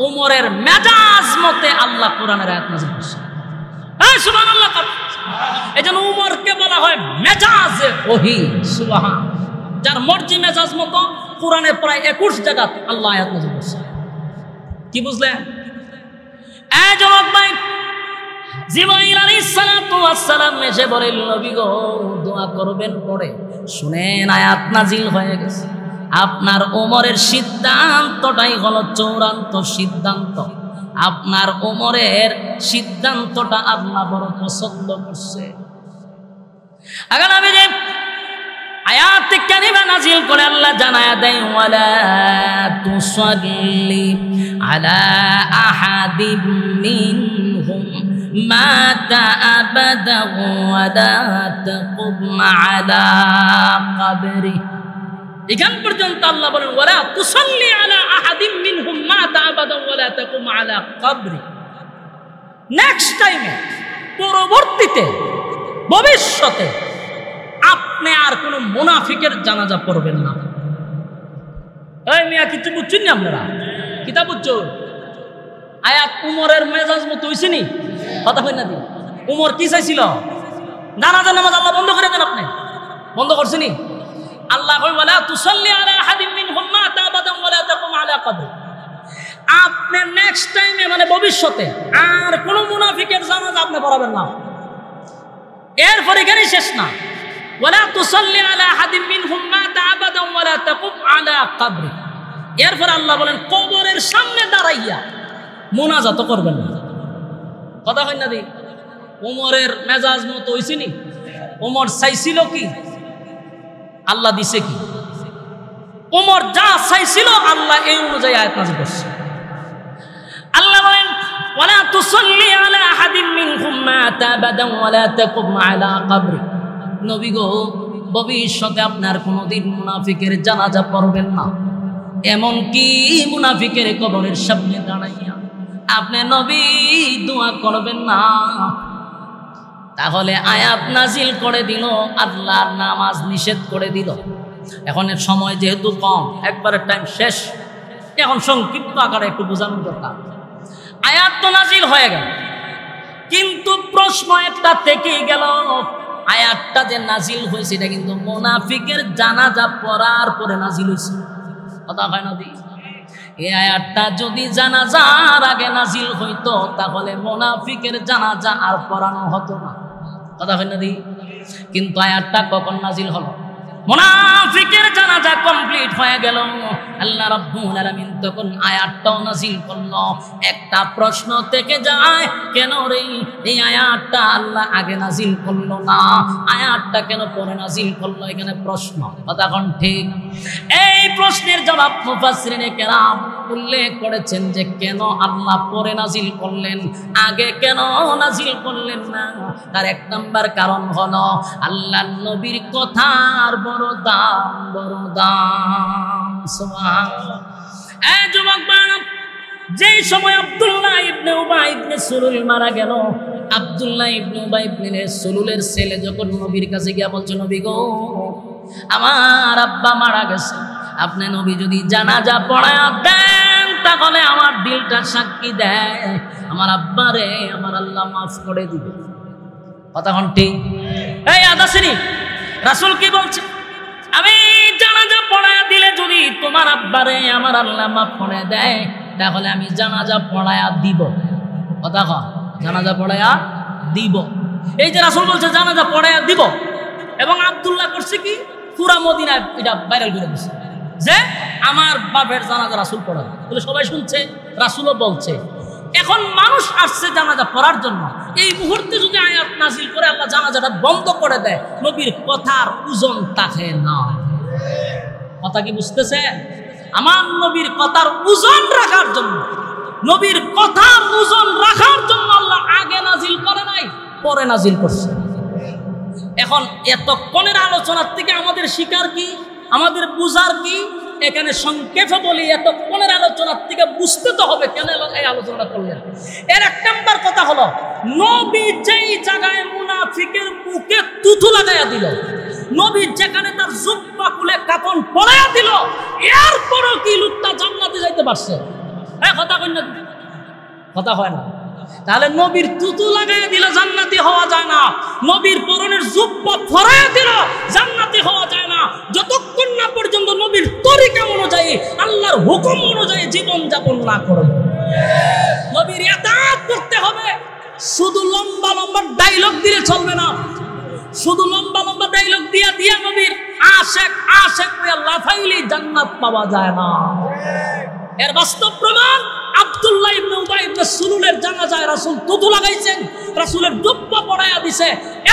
A: উমরের মেজাজ মতে আল্লাহ কোরআনের আয়াত নাযিল করছে। সুবহানাল্লাহ। এজন্য উমরকে বলা হয় মেজাজে ওহী। সুবহান। যার মর্জি মেজাজ মতো কোরআনে প্রায় 21 জায়গা আল্লাহ আয়াত নাযিল করছে। কি বুঝলেন? জিবরাইল আলাইহিস সালাতু ওয়াস সালাম এসে বলেন নবী গো দোয়া করবেন, পরে শুনেন আয়াত নাজিল হয়ে গেছে। আপনার ওমরের সিদ্ধান্তটাই হলো চূড়ান্ত সিদ্ধান্ত। আপনার ওমরের সিদ্ধান্তটা আল্লাহ বড় পছন্দ করছে। আগে নবীজি আয়াত কারিমা নাজিল করে আল্লাহ জানায়া দেয় ওয়ালা তুসাল্লি আলা আহাদিম মিনহুম মাতা আবাদা ওয়ালা তাকুম আলা কবরি। এখান পর্যন্ত আল্লাহ বলেন ওয়ালা তুসাল্লি আলা আহাদিম মিনহুম মাতা আবাদা ওয়ালা তাকুম আলা কবরি। নেক্সট টাইমে, পরবর্তীতে, ভবিষ্যতে আপনি আর কোন মুনাফিকের জানাজা পড়বেন না। এই মিয়া কিছু বুঝছেন না আপনারা? কিতাব বুঝছো? আয়াত উমরের মেজাজ মতো হইছে নি? কথা কই না দি? উমর কি চাইছিল? জানাজা নামাজ আল্লাহ বন্ধ করে দেন। আপনি বন্ধ করছেন? আল্লাহ কই ওয়ালা তুসাল্লি আলা আহাদিম মিনহুম মাতা আবাদা ওয়ালা তাকুম আলা কবরি। আপনি নেক্সট টাইমে মানে ভবিষ্যতে আর কোন মুনাফিকের জানাজা আপনি পড়াবেন না। এরপর এখানে শেষ না। ওয়ালা তুসাল্লি আলা আহাদিম মিনহুম মাতা আবাদা ওয়ালা তাকুম আলা কবরি। এরপর আল্লাহ বলেন কবরের সামনে দাঁড়াইয়া মুনাজাত করবেন না। কথা কই না দি? ওমরের মেজাজ মতো হইছে নি? ওমর চাইছিল কি? আল্লাহ দিছে কি? ওমর যা চাইছিল আল্লাহ এই অনুযায়ী আয়াত নাযিল করছে। আল্লাহ বলেন ওয়ালা তুসাল্লি আলা আহাদিম মিনহুম মাতা আবাদা ওয়ালা তাকুম আলা কবরি। নবী গো ভবিষ্যতে আপনার কোনদিন মুনাফিকের জানাজা পড়বেন না। এমন কি মুনাফিকের কবরের সামনে দাঁড়াইয়া আপনি নবী দোয়া করবেন না। তাহলে আয়াত নাজিল করে দিল, আল্লাহর নামাজ নিষেধ করে দিল। এখন এর সময় যেহেতু কম, একবারের টাইম শেষ, এখন সংক্ষিপ্ত আকারে একটু বোঝানোর দরকার। আয়াত তো নাজিল হয়ে গেল, কিন্তু প্রশ্ন একটা থেকেই গেল, আয়াতটা যে নাজিল হয়েছে এটা কিন্তু মুনাফিকের জানাজা পড়ার পরে নাজিল হয়েছে। কথা হয় না দি? এই আয়াতটা যদি জানাজার আগে নাজিল হইতো তাহলে মুনাফিকের জানাজা আর পড়ানো হতো না। কথা হয় না দি? কিন্তু আয়াতটা কখন নাজিল হলো? মুনাফিকের জানাজা কমপ্লিট হয়ে গেল, আল্লাহ রাব্বুল আলামিন তখন আয়াতটাও নাজিল করলো। একটা প্রশ্ন থেকে যায়, কেন রে এই আয়াতটা আল্লাহ আগে নাজিল করলো না, আয়াতটা কেন পরে নাজিল করলো? এখানে প্রশ্ন, কথা কোন ঠিক? এই প্রশ্নের জবাব মুফাসসিরিনে কেরাম উল্লেখ করেছেন যে কেন আল্লাহ পরে নাজিল করলেন, আগে কেন নাজিল করলেন না। তার এক নাম্বার কারণ হলো আল্লাহর নবীর কথার বড় দাম, বড় দাম। সুবহানাল্লাহ। এই যুবক বান্দা, যেই সময় আব্দুল্লাহ ইবনে উবাই ইবনে সুলুল মারা গেল, আব্দুল্লাহ ইবনে উবাই ইবনে সুলুলের ছেলে যখন নবীর কাছে গিয়া বলছে, নবী গো, আমার আব্বা মারা গেছে, আপনি নবী যদি জানাজা পড়ায়া দেন তাহলে আমার দিলটা সাক্ষী দেয় আমার আব্বারে আমার আল্লাহ মাফ করে দিবে। কথা কোন ঠিক? এই আদাসিনী রাসূল কি বলছে? আমি জানাজা পড়ায়া দিলে যদি তোমার আব্বারে আমার আল্লাহ মাফ করে দেয় তাহলে আমি জানাজা পড়ায়া দিব। কথা কন, জানাজা পড়ায়া দিব। এই যে রাসূল বলছে জানাজা পড়ায়া দিব, এবং আব্দুল্লাহ করছে কি, পুরা মদিনায় এটা ভাইরাল করে দিচ্ছে যে আমার বাপের জানাজা রাসূল পড়াবে বলে সবাই শুনছে, রাসূলও বলছে। এখন মানুষ আসছে জানাজা পড়ার জন্য, এই মুহূর্তে যদি আয়াত নাজিল করে আল্লাহ জানাজাটা বন্ধ করে দেয়, নবীর কথার ওজন থাকে না। কথা কি বুঝতেছেন? আমার নবীর কথার ওজন রাখার জন্য, নবীর কথার ওজন রাখার জন্য আল্লাহ আগে নাজিল করে নাই, পরে নাজিল করছে। এখন এতক্ষণের আলোচনার থেকে আমাদের শিকার কি, আমাদের বুঝার কি? এখানে সংক্ষেপে বলি, এতক্ষণের আলোচনার থেকে বুঝতে তো হবে কেন এই আলোচনা করলেন। এর এক নাম্বার কথা হলো, নবী যেই জায়গায় মুনাফিকের মুখে থুথু লাগাইয়া দিল, নবী যেখানে তার জুব্বা খুলে কাফন পরাইয়া দিল, এরপরও কি লোকটা জান্নাতে যাইতে পারছে? কথা কই না? কথা হয় না। তাহলে নবীর থুতু লাগাইয়া দিল জান্নাতি হওয়া যায় না, নবীর পরনের জুব্বা পরাইয়া দিল জান্নাতি হওয়া যায় না, যতক্ষণ না পর্যন্ত নবীর তরিকা অনুযায়ী, আল্লাহর হুকুম অনুযায়ী জীবন যাপন না করবে। নবীর ইতাআত করতে হবে। শুধু লম্বা লম্বা ডায়লগ দিলে চলবে না, শুধু লম্বা লম্বা ডায়লগ দিয়া দিয়া নবীর আশেক আশেক হইয়া লাফাইলে জান্নাত পাওয়া যায় না। এর বাস্তব প্রমাণ আব্দুল্লাহ ইবনে উবাই ইবনে সুলুলের জানাজায় রাসূল থুতু লাগাইছেন, রাসূলের জুব্বা পরাইয়া দিছে,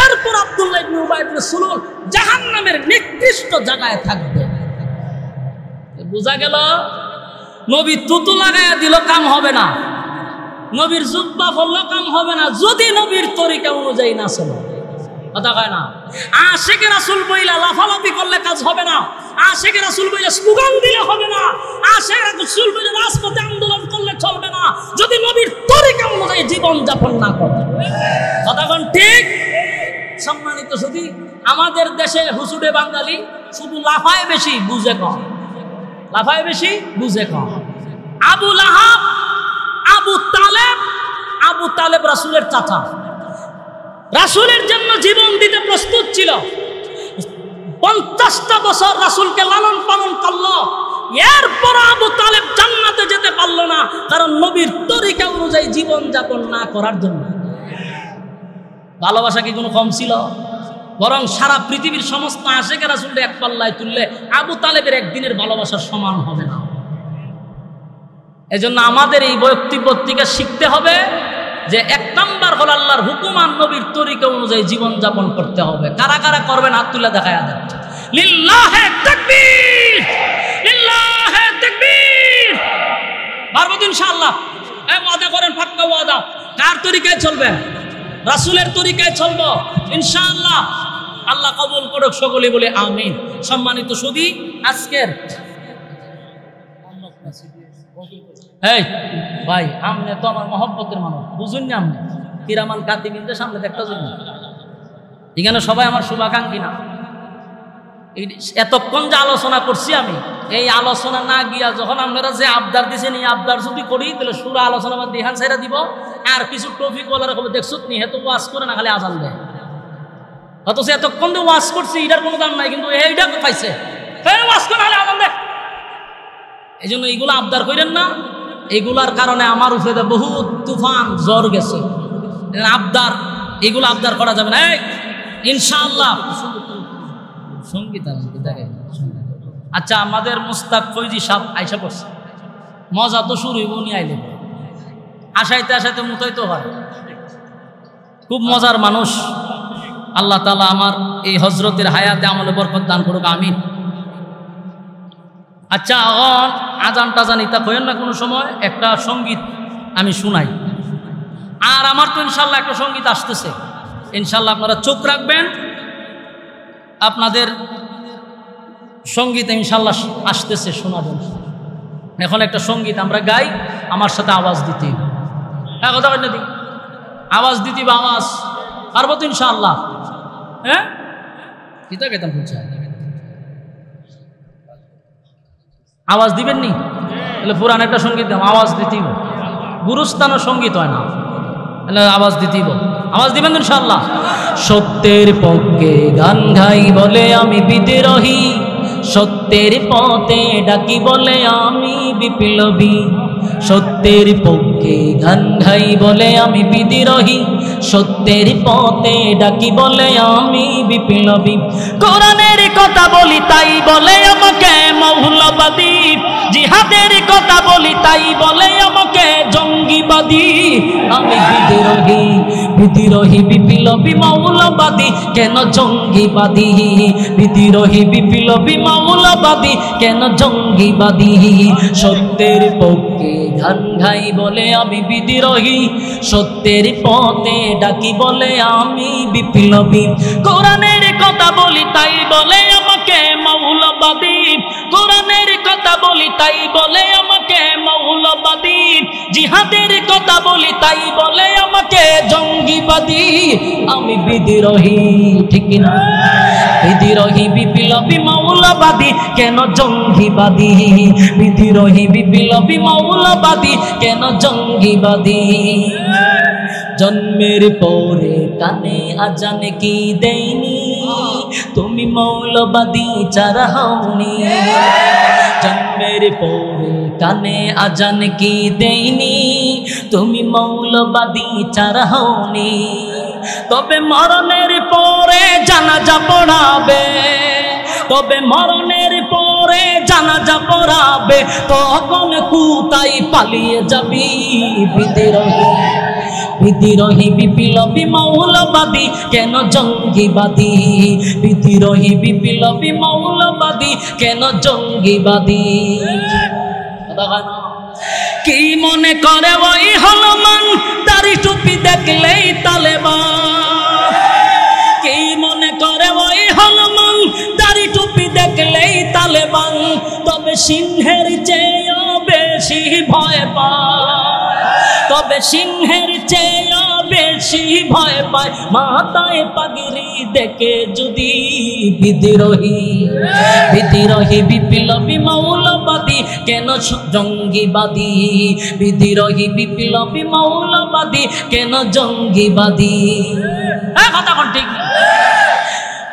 A: এরপর আব্দুল্লাহ ইবনে উবাই ইবনে সুলুল জাহান্নামের নিকৃষ্ট জায়গায় থাকবে। বুঝা গেল? নবী থুতু লাগাইয়া দিল কাম হবে না, নবীর জুব্বা পরল কাম হবে না, যদি নবীর তরিকা অনুযায়ী না চলে। কথা কয় না? আশিকে রাসূল বইলা লাফালাফি করলে কাজ হবে না, আশিকে রাসূল বইলা স্লোগান দিলে হবে না, আশিকে রাসূল বইলা রাজপথে আন্দোলন করলে চলবে না, যদি নবীর তরিকা অনুযায়ী জীবন যাপন না করে। কথা কোন ঠিক? সম্মানিত শুধু আমাদের দেশে হুজুরে বাঙালি শুধু লাফায় বেশি, বুঝে কম। লাফায় বেশি, বুঝে কম। আবু লাহাব, আবু তালেব রাসূলের চাচা, রাসূলের জন্য জীবন দিতে প্রস্তুত ছিল। 50টা বছর রাসূলকে লালন পালন করলো, এরপর আবু তালেব জান্নাতে যেতে পারলো না, কারণ নবীর তরিকা অনুযায়ী জীবন যাপন না করার জন্য। ভালোবাসা কি কোনো কম ছিল? বরং সারা পৃথিবীর সমস্ত আশিকে রাসূলকে এক পাল্লায় তুললে আবু তালেবের একদিনের ভালোবাসার সমান হবে না। এজন্য আমাদের এই বক্তব্য থেকে শিখতে হবে যে এক নাম্বার হল আল্লাহর হুকুম আর নবীর তরিকা অনুযায়ী জীবন যাপন করতে হবে। কারা কারা করবেন হাত তুলে দেখায়া দেন। লিল্লাহে তাকবীর, লিল্লাহে তাকবীর। পারবো তো ইনশাআল্লাহ? ওয়াদা করেন, পাক্কা ওয়াদা। কার তরিকায় চলবেন? রাসূলের তরিকায় চলবো ইনশাআল্লাহ। আল্লাহ কবুল করুক, সকলে বলে আমিন। সম্মানিত সুধী, আজকের এই ভাই, আমনে তো আমার মহব্বতের মানুষ, বুঝুন না? আমনে কিরামান কাতিবিনদের সামনে একটা জন্য এখানে সবাই আমার শুভাকাঙ্ক্ষী না। এতক্ষণ যে আলোচনা করছি আমি, এই আলোচনা না গিয়া যখন আপনারা যে আবদার দিচ্ছেন, এই আবদার যদি করি তাহলে সুরা আলোচনা বাদ দিহান ছেড়ে দিব। আর কিছু টপিক বলার খবর দেখছো নি, হেতু ওয়াজ করে না, খালি আজান দেয়। অথচ এতক্ষণ যে ওয়াজ করছি এটার কোনো দাম নাই, কিন্তু এইটা পাইছে ওয়াজ করে খালি আজান দেয়। এই জন্য এইগুলো আবদার করেন না, এগুলার কারণে আমার উপরে বহুত তুফান জ্বর গেছে। আবদার এগুলো আবদার করা যাবে না। ইনশাআল্লাহ সঙ্গীত আচ্ছা, আমাদের মুস্তাক ফৈজি সাহেব আইসা পড়ছে, মজা তো শুরু হইব নি আইলে, আসাইতে আসাইতে মুতাইতে হয়। খুব মজার মানুষ। আল্লাহ তাআলা আমার এই হজরতের হায়াতে আমলে বরকত দান করুক, আমিন। আচ্ছা, আজান টাজান ইতা কইেন না কোনো সময়, একটা সঙ্গীত আমি শুনাই। আর আমার তো ইনশাল্লাহ একটা সঙ্গীত আসতেছে, ইনশাল্লাহ আপনারা চোখ রাখবেন। আপনাদের সঙ্গীত ইনশাল্লাহ আসতেছে, শোনাবেন। এখন একটা সঙ্গীত আমরা গাই, আমার সাথে আওয়াজ দিতে, হ্যাঁ কথা বলেন না, আওয়াজ দিতে বা আওয়াজ পারবো তো ইনশাআল্লাহ। হ্যাঁ কিতা কেতাম বলছে, আওয়াজ দিবেন নি? তাহলে পুরান একটা সঙ্গীত আওয়াজ দিতেই, গুরুস্থানের সঙ্গীত হয় না, আওয়াজ দিতেই, আওয়াজ দিবেন ইনশাআল্লাহ। সত্যের পক্ষে গান গাই বলে আমি বিদ্রোহী, সত্যের পথে ডাকি বলে আমি বিপ্লবী। সত্যের পক্ষে গান গাই বলে আমি বিদ্রোহী, সত্যের পথে ডাকি বলে আমি বিপ্লবী। কোরআনের কথা বলি তাই বলে আমাকে মৌলবাদী, জিহাদের কথা বলি তাই বলে আমাকে জঙ্গিবাদী। আমি বিদ্রোহী, বিদ্রোহী বিপ্লবী মৌলবাদী, কেন জঙ্গিবাদী? বিদ্রোহী বিপ্লবী মৌলবাদী, কেন জঙ্গিবাদী? সত্যের পক্ষে গান গাই বলে আমি বিদ্রোহী, সত্যের পথে ডাকি বলে আমি বিপ্লবী। কোরআনের কথা বলি তাই বলে আমাকে মৌলবাদী, কোরআনের কথা বলি তাই বলে আমাকে মৌলবাদী। জিহাদের কথা বলি তাই বলে আমাকে জঙ্গিবাদী। আমি বিদ্রোহী, ঠিক না? বিদ্রোহী বিপ্লবী মৌলবাদী, কেন জঙ্গিবাদী? বিদ্রোহী বিপ্লবী মৌলবাদী, কেন জঙ্গিবাদী? জন্মের পরে কানে আজান কি দেয়নি, তুমি মৌলবাদী চারা হওনি। জন্মের পরে কানে আজান কি দেয়নি, তুমি মৌলবাদী চারা হওনি। তবে মরণের পরে জানাজা পড়াবে, তবে মরণের পরে জানাজা পড়াবে, তখন কোথায় পালিয়ে যাবি? বিদ্রোহী, বিদ্রোহী বিপ্লবী মৌলবাদী, কেন জঙ্গিবাদী? বিদ্রোহী বিপ্লবী মৌলবাদী, কেন জঙ্গিবাদী? কি মনে করে ওই হলমান, দাড়ি টুপি দেখলেই তালেবান? কি মনে করে ওই হলমান, দাড়ি টুপি দেখলেই তালেবান? তবে সিংহের চেয়েও বেশি ভয় পায়, তবে সিংহের চেয়েও বেশি ভয় পায় মাথায় পাগড়ি দেখে যদি বিদ্রোহী। বিদ্রোহী বিপ্লবী মৌলবাদী, কেন জঙ্গিবাদী? বিদ্রোহী বিপ্লবী মৌলবাদী, কেন জঙ্গিবাদী? কথা কোন ঠিক?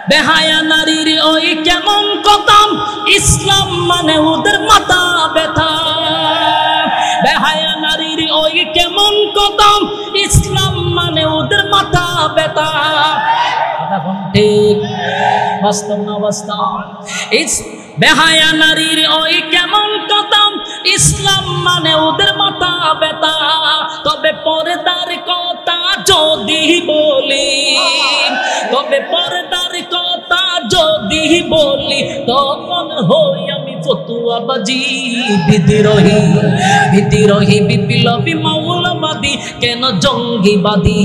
A: বেহায়া নারীর ওই কেমন কথা, ইসলাম মানে ওদের মাথা ব্যথা। বেহায়া নারীর ওই কেমন কথা, ইসলাম মানে ওদের মাথা ব্যথা। ঠিক বাস্তব না বাস্তব? বেহায়া নারীর ওই কেমন কথা, ইসলাম মানে ওদের মাথা ব্যথা। তবে পর্দার কথা যদি বলি, তবে পর্দার কথা যদি বলি, তখন হই আমি ফতুয়াবাজি। বিদ্রোহী, বিদ্রোহী বিপ্লবী মৌলবাদী, কেন জঙ্গিবাদী?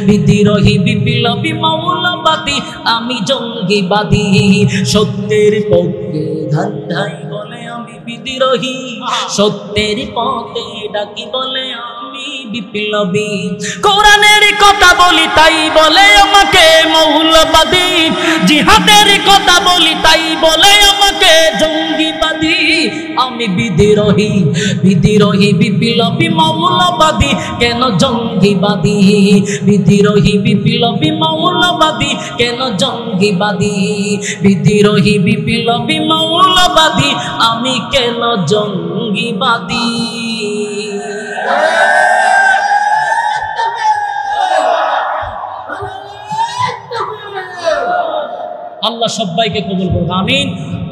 A: বিদ্রোহী বিপ্লবী মৌলবাদী, আমি জঙ্গিবাদী। সত্যের পক্ষে ধান ধাই বলে আমি বিদ্রোহী, সত্যের পথে ডাকি বলে আমি বিপ্লবী। কোরআনের কথা বলি তাই বলে আমাকে মৌলবাদী, জিহাদের কথা বলি তাই বলে আমাকে জঙ্গিবাদী। আমি আমি বিদ্রোহী বিদ্রোহী বিপ্লবী মৌলবাদী কেন জঙ্গিবাদী বিদ্রোহী বিপ্লবী মৌলবাদী কেন জঙ্গিবাদী বিদ্রোহী বিপ্লবী মৌলবাদী আমি কেন জঙ্গিবাদী। আল্লাহ সবাইকে কবুল করবে, আমিন।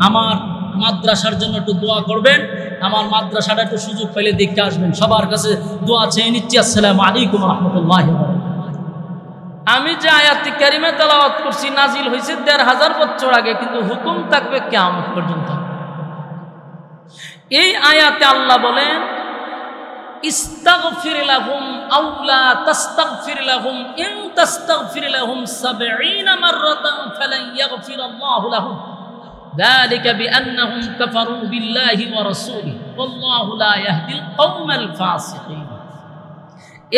A: আমার মাদ্রাসার জন্য একটু দোয়া করবেন, আমার মাদ্রাসাটা একটু সুযোগ পেলে দেখতে আসবেন, সবার কাছে দোয়া চেয়ে নিচ্ছি। আসসালামু আলাইকুম ওয়া রাহমাতুল্লাহি ওয়া বারাকাতুহু। আমি যে আয়াতটি কারিমা তেলাওয়াত করছি নাজিল হয়েছে ১৫০০ বছর আগে, কিন্তু হুকুম থাকবে কিয়ামত পর্যন্ত। এই আয়াতে আল্লাহ বলেন ইস্তাগফির লাহুম আও লা তাস্তাগফির লাহুম ইন তাস্তাগফির লাহুম ৭০ মাররাতান ফালান ইয়াগফিরাল্লাহু লাহুম যালিকা বিআন্নাহুম কাফারু বিল্লাহি ওয়া রাসূলিহি ওয়াল্লাহু লা ইয়াহদিল কওমাল ফাসিকিন।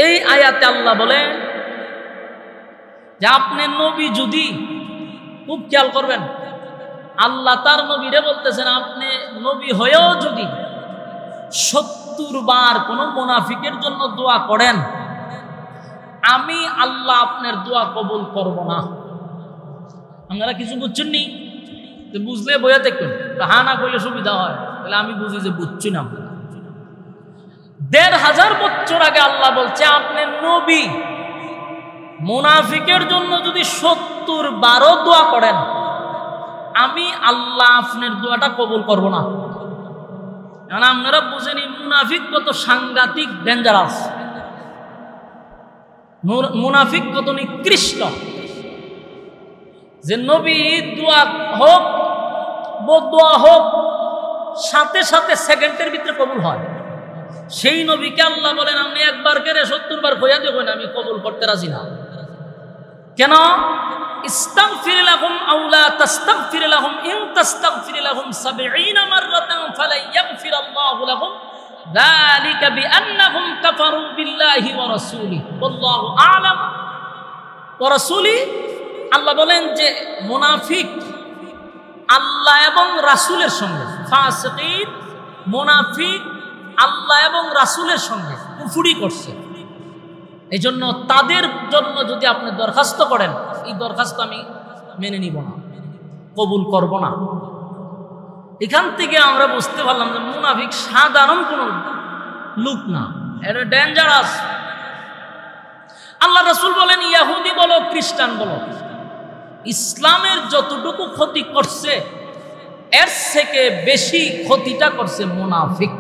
A: এই আয়াতে আল্লাহ বলেন যে আপনি নবী যদি, খুব খেয়াল করবেন, আল্লাহ তার নবীরে বলতেছেন আপনি নবী হয়েও যদি ৭০ বার কোন মুনাফিকের জন্য দোয়া করেন, আমি আল্লাহ আপনার দোয়া কবুল করব না। আপনারা কিছু বুঝছেন নি? বুঝলে বইয়া দেখবেন, হা না করলে সুবিধা হয়, তাহলে আমি বুঝি যে বুঝছি না। ১৫০০ বছর আগে আল্লাহ বলছে আপনি নবী মুনাফিকের জন্য যদি ৭০ বারও দোয়া করেন, আমি আল্লাহ আপনার দোয়াটা কবুল করব না। এখন আপনারা বুঝেনি মুনাফিক কত সাংঘাতিক ডেঞ্জারাস, মুনাফিক কত নিকৃষ্ট, যে নবী দোয়া হোক বদদোয়া হোক সাথে সাথে সেকেন্ডের ভিতরে কবুল হয়। সেই নবীকে আল্লাহ বলেন আপনি একবার করে ৭০ বার কইয়া দেখুন, আমি কবুল করতে রাজি না। কেন? ইস্তাগফির লাহুম আও লা তাস্তাগফির লাহুম ইন তাস্তাগফির লাহুম ৭০ মাররাতান ফালান ইয়াগফিরাল্লাহু লাহুম যালিকা বিআন্নাহুম কাফারু বিল্লাহি ওয়া রাসূলিহি ওয়াল্লাহু আ'লাম ওয়া রাসূলিহি। আল্লাহ বলেন যে মুনাফিক আল্লাহ এবং রাসূলের সঙ্গে, ফাসিকিন মুনাফিক আল্লাহ এবং রাসূলের সঙ্গে কুফরি করছে। এই জন্য তাদের জন্য যদি আপনি দরখাস্ত করেন, এই দরখাস্ত আমি মেনে নিব না, কবুল করব না। এখান থেকে আমরা বুঝতে পারলাম যে মুনাফিক সাধারণ কোনো লোক না, এটা ডেঞ্জারাস। আল্লাহ রাসূল বলেন ইহুদি বলো খ্রিস্টান বলো, ইসলামের যতটুকু ক্ষতি করছে এর থেকে বেশি ক্ষতিটা করছে মুনাফিক।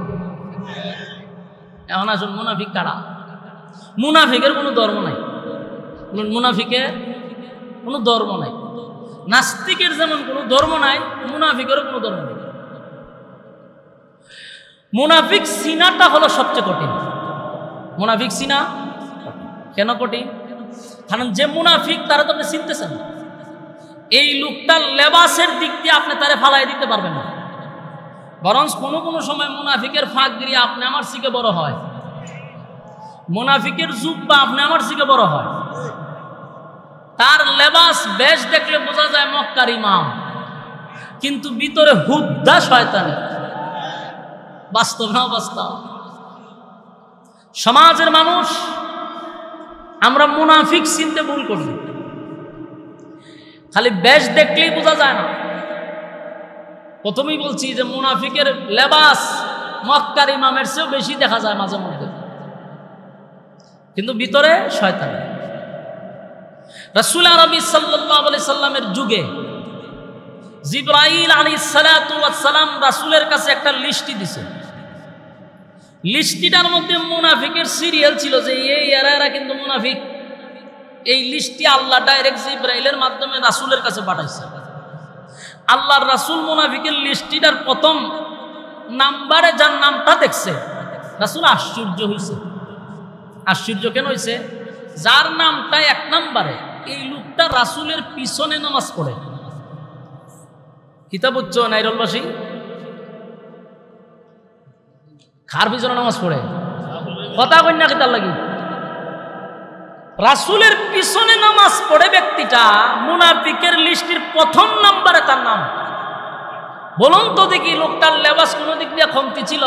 A: এখন আসুন মুনাফিক কারা? মুনাফিকের কোনো ধর্ম নাই, মুনাফিকের কোনো ধর্ম নাই। নাস্তিকের যেমন কোনো ধর্ম নাই, মুনাফিকেরও কোনো ধর্ম নেই। মুনাফিক চিনাটা হলো সবচেয়ে কঠিন। মুনাফিক চিনা কেন কঠিন? কারণ যে মুনাফিক তারা তো আপনি চিনতেছেন, এই লোকটার লেবাসের দিক দিয়ে আপনি তারে ফালাই দিতে পারবেন না। বরং কোনো কোনো সময় মুনাফিকের ফাঁক দিয়ে আপনি আমার থেকে বড় হয়, মুনাফিকের জুব্বা আপনি আমার থেকে বড় হয়। তার লেবাস বেশ দেখলে বোঝা যায় মক্কার ইমাম, কিন্তু ভিতরে হুদ্দা শয়তানি। বাস্তব না বাস্তব? সমাজের মানুষ আমরা মুনাফিক চিনতে ভুল করি, খালি বেশ দেখলেই বোঝা যায় না। প্রথমেই বলছি যে মুনাফিকের লেবাস মক্কার ইমামের চেয়েও বেশি দেখা যায় মাঝে মধ্যে, কিন্তু ভিতরে শয়তান। রাসূল আরবি সাল্লাল্লাহু আলাইহি সাল্লামের যুগে জিবরাইল আলাইহিস সালাতু ওয়াস সালাম রাসূলের কাছে একটা লিস্টি দিছে। লিস্টিটার মধ্যে মুনাফিকের সিরিয়াল ছিল যে এই এরা কিন্তু মুনাফিক। এই লিস্টি আল্লাহ ডাইরেক্ট জিবরাইলের মাধ্যমে রাসূলের কাছে পাঠাইছে। আল্লাহর রাসূল মুনাফিকের লিস্টিটার প্রথম নাম্বারে যার নামটা দেখছে, রাসূল আশ্চর্য হইছে। আশ্চর্য কেন হইছে? যার নামটা ১ নম্বরে, এই লোকটা রাসূলের পিছনে নামাজ পড়ে। কিতাব উচ্চ নাইরলবাসী খার পিছনে নামাজ পড়ে, কথা কই না কিতাব লাগি। রাসূলের পিছনে নামাজ পড়ে ব্যক্তিটা মুনাফিকের লিস্টের প্রথম নম্বরে তার নাম। বলুন তো দেখি লোকটার লেবাস কোন দিক দিয়ে কমতি ছিল?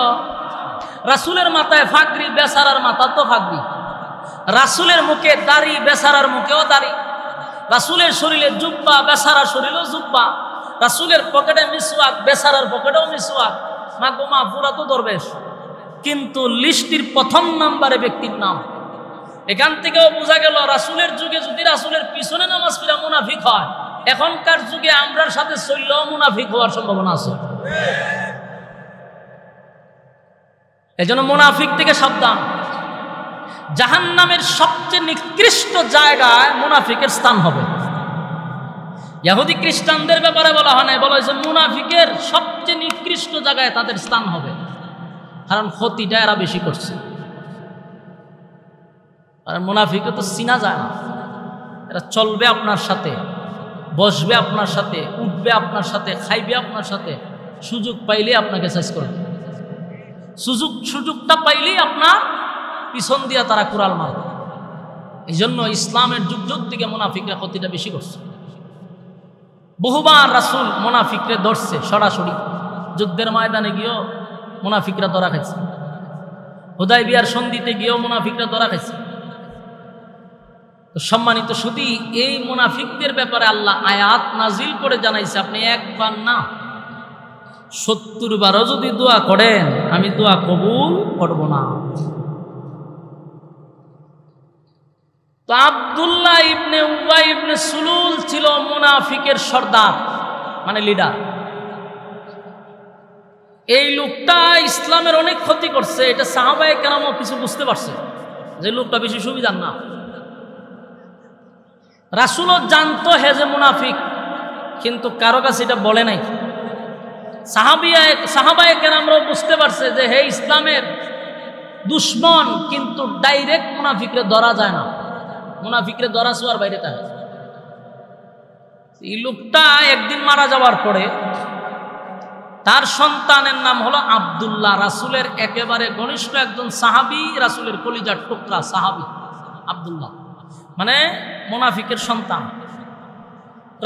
A: রাসূলের মাথায় ফাগরি, বেচারার মাথা তো ফাগরি। রাসূলের মুখে দাড়ি, বেচারার মুখেও দাড়ি। রাসূলের শরীরে জুব্বা, বেচারার শরীরেও জুব্বা। রাসূলের পকেটে মিসওয়াক, বেচারার পকেটেও মিসওয়াক। মা গো মা, পুরা তো দরবেশ, কিন্তু লিস্টির প্রথম নাম্বারে ব্যক্তির নাম। এখান থেকেও বোঝা গেল রাসূলের যুগে যদি রাসূলের পিছনে নামাজ পড়া মুনাফিক হয়, এখনকার যুগে আমরার সাথে চললেও মুনাফিক হওয়ার সম্ভাবনা আছে। এজন্য মুনাফিক থেকে সাবধান। জাহান্নামের সবচেয়ে নিকৃষ্ট জায়গায় মুনাফিকের স্থান হবে। ইহুদি খ্রিস্টানদের ব্যাপারে বলা হয় না, বলা হয়েছে মুনাফিকের সবচেয়ে নিকৃষ্ট জায়গায় তাদের স্থান হবে, কারণ ক্ষতিটা এরা বেশি করছে। আর মুনাফিকে তো চিনা যায় না। এরা চলবে আপনার সাথে, বসবে আপনার সাথে, উঠবে আপনার সাথে, খাইবে আপনার সাথে, সুযোগ পাইলেই আপনাকে শেষ করবে। সুযোগটা পাইলেই আপনার পিছন দিয়া তারা কুড়াল মারবে। এই জন্য ইসলামের যুগ যুগ থেকে মুনাফিকরা ক্ষতিটা বেশি করছে। বহুবার রাসূল মুনাফিকরে ধরছে সরাসরি। যুদ্ধের ময়দানে গিয়েও মুনাফিকরা ধরা খাইছে, হুদায়বিয়ার সন্ধিতে গিয়েও মুনাফিকরা ধরা খাইছে। তো সম্মানিত শুধু এই মুনাফিকদের ব্যাপারে আল্লাহ আয়াত নাজিল করে জানাইছে, আপনি একবার না ৭০ বারও যদি দোয়া করেন আমি দোয়া কবুল করব না। তো আব্দুল্লাহ ইবনে উবাই ইবনে সুলুল ছিল মুনাফিকের সর্দার, মানে লিডার। এই লোকটা ইসলামের অনেক ক্ষতি করছে। এটা সাহাবায়ে কেরামও কিছু বুঝতে পারছে যে লোকটা বেশি সুবিধার না। রাসূলও জানতো হে যে মুনাফিক, কিন্তু কারো কাছে এটা বলে নাই। সাহাবায়ে কেরামরাও বুঝতে পারছে যে হে ইসলামের দুশ্মন, কিন্তু ডাইরেক্ট মুনাফিকরে ধরা যায় না। মুনাফিকরে ধরা ছোঁয়ার বাইরে থাকে। এই লোকটা একদিন মারা যাওয়ার পরে তার সন্তানের নাম হলো আব্দুল্লাহ, রাসূলের একেবারে ঘনিষ্ঠ একজন সাহাবী, রাসূলের কলিজার টুকরা সাহাবী আব্দুল্লাহ, মানে মুনাফিকের সন্তান।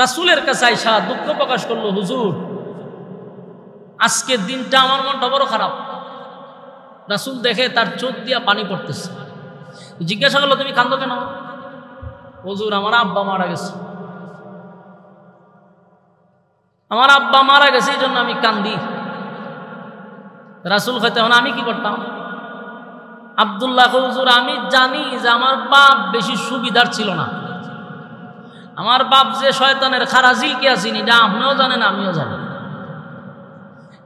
A: রাসূলের কাছে আইসা দুঃখ প্রকাশ করলো, হুজুর আজকের দিনটা আমার মনটা বড় খারাপ। রাসূল দেখে তার চোখ দিয়া পানি পড়তেছে। জিজ্ঞাসা করলো, তুমি কাঁদো কেন? হুজুর আমার আব্বা মারা গেছে, আমার আব্বা মারা গেছে, এই জন্য আমি কান্দি। রাসূল কইতে, আমি কি করতাম? আব্দুল্লাহ, হুজুর আমি জানি যে আমার বাপ বেশি সুবিধার ছিল না। আমার বাপ যে শয়তানের খারাজিল কে আসিনি, এটা আপনিও জানেন আমিও জানি।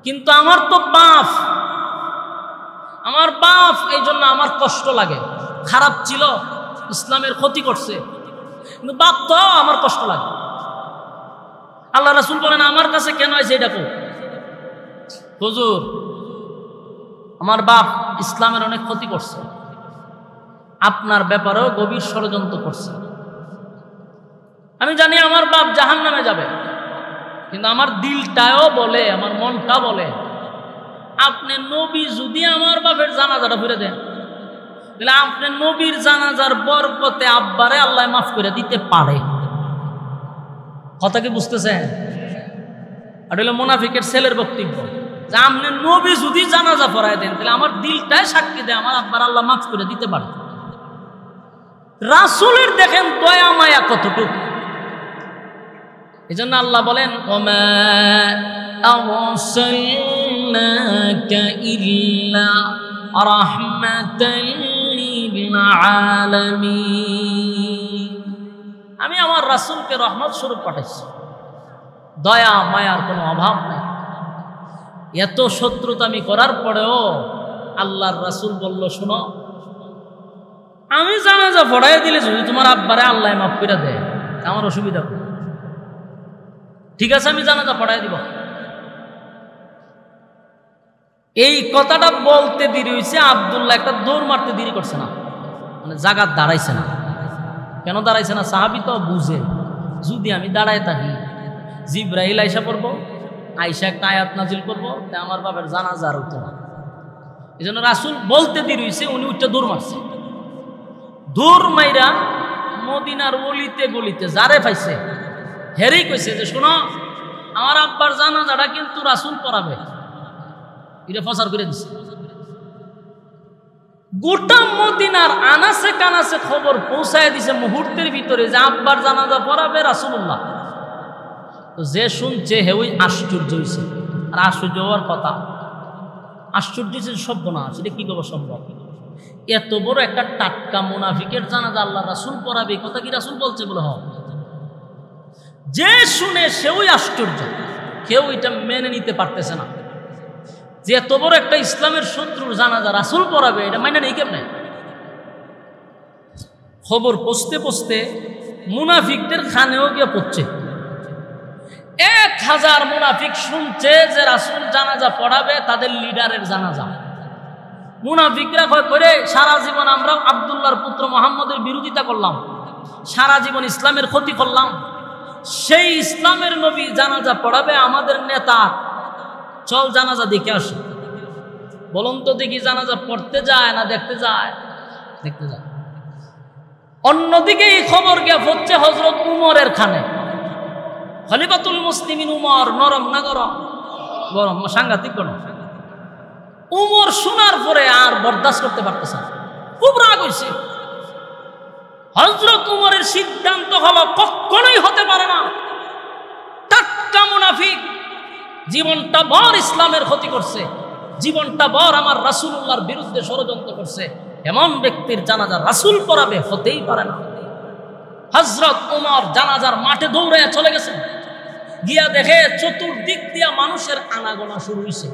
A: কিন্তু আমার তো বাপ, এই জন্য আমার কষ্ট লাগে। খারাপ ছিল, ইসলামের ক্ষতি করছে, কিন্তু বাপ তো আমার কষ্ট লাগে। আল্লাহ রাসূল বলেন, আমার কাছে কেন আছে এটা কো? হুজুর আমার বাপ ইসলামের অনেক ক্ষতি করছে, আপনার ব্যাপারেও গভীর ষড়যন্ত্র করছে। আমি জানি আমার বাপ জাহান্নামে যাবে, কিন্তু আমার দিলটাও বলে, আমার মনটা বলে, আপনি নবী যদি আমার বাপের জানাজাটা ফিরে দেন, তাহলে আপনি নবীর জানাজার বরকতে আব্বারে আল্লাহ মাফ করে দিতে পারে। কথা কি বুঝতেছেন? আর হলো মুনাফিকের ছেলের বক্তব্য যে আপনি নবী যদি জানাজা পড়ায় দেন, তাহলে আমার দিলটাই সাক্ষী দেয় আমার আব্বার আল্লাহ মাফ করে দিতে পারে। রাসূলের দেখেন দয়া মায়া কতটুকু। এই জন্য আল্লাহ বলেন, ওমা আরসালনাকা ইল্লা রাহমাতাল লিল আলামিন। আমি আমার রাসূলকে রহমত স্বরূপ পাঠাইছি, দয়া মায়ার কোনো অভাব নেই। এত শত্রুতা আমি করার পরেও আল্লাহর রাসূল বলল, শোনো আমি জানাজা পড়াই দিলে যদি তোমার আব্বারে আল্লাহ মাফ করে দেয় আমার অসুবিধা, ঠিক আছে আমি জানাজা পড়াই দিব। এই কথাটা বলতে দেরি হয়েছে, আব্দুল্লাহ একটা দৌড় মারতে দেরি করছে না, মানে জায়গা দাঁড়াইছে না। কেন দাঁড়াইছে না? সাহাবী তো বুঝে, যদি আমি দাঁড়ায় থাকি জিবরাইল আইসা পড়বো, আইসা একটা আয়াত নাজিল করবো, তাই আমার বাবার জানাজা আর হতো না। এই জন্য রাসূল বলতে দেরি হয়েছে, উনি উঠতে দৌড় মারছে। দৌড় মাইরা মদিনার অলিতে গলিতে যারে পাইছে হেরেই কইছে যে শোনো আমার আব্বার জানাজাটা কিন্তু রাসূল পড়াবে, এটা প্রচার করে দিছে। গোটা মদিনার আনাসে কানাসে খবর পৌঁছায় দিছে মুহূর্তের ভিতরে যে আব্বার জানাজা পড়াবে রাসূলুল্লাহ। তো যে শুনছে হেউই আশ্চর্য হইছে। আর আশ্চর্য হওয়ার কথা, আশ্চর্য হচ্ছে সর্বনাশ, এটা কি করবো সম্ভব? এত বড় একটা টাটকা মুনাফিকের জানাজা আল্লাহ রাসূল পড়াবে, কথা কি রাসূল বলছে বলে? যে শুনে সেওই আশ্চর্য, কেউ এটা মেনে নিতে পারতেছে না যে এত বড় একটা ইসলামের শত্রুর জানাজা রাসূল পড়াবে, এটা মানে নেই কেমনে? খবর পৌঁছতে পৌঁছতে মুনাফিকদের খানেও গিয়ে পড়ছে। 1000 মুনাফিক শুনছে যে রাসূল জানাজা পড়াবে তাদের লিডারের জানাজা। মুনাফিকরা কয় করে সারা জীবন আমরা আব্দুল্লাহর পুত্র মুহাম্মদের বিরোধিতা করলাম, সারা জীবন ইসলামের ক্ষতি করলাম, সেই ইসলামের নবী জানাজা পড়াবে আমাদের নেতা, চল জানাজা দেখে আসি। বলুন তো দেখি, জানাজা পড়তে যায় না দেখতে যায়? দেখতে যায়। অন্যদিকে এই খবর গিয়া পড়ছে হযরত উমরের খানে। খলিফাতুল মুসলিমিন উমর, নরম না গরম? গরম, সাংঘাতিক গরম। উমর শোনার পরে আর বরদাস্ত করতে পারতেছে না, খুব রাগ হয়েছে। হযরত উমরের সিদ্ধান্ত হলো কখনোই হতে পারে না, টাটকা মুনাফিক জীবনটা ভর ইসলামের ক্ষতি করছে, জীবনটা ভর আমার রাসূলুল্লাহর বিরুদ্ধে ষড়যন্ত্র করছে, এমন ব্যক্তির জানাজা রাসূল পড়াবে হতেই পারে না। হযরত উমর জানাজার মাঠে দৌড়ে চলে গেছেন, গিয়া দেখে চতুর্দিক দিয়া মানুষের আনাগোনা শুরু হয়েছে।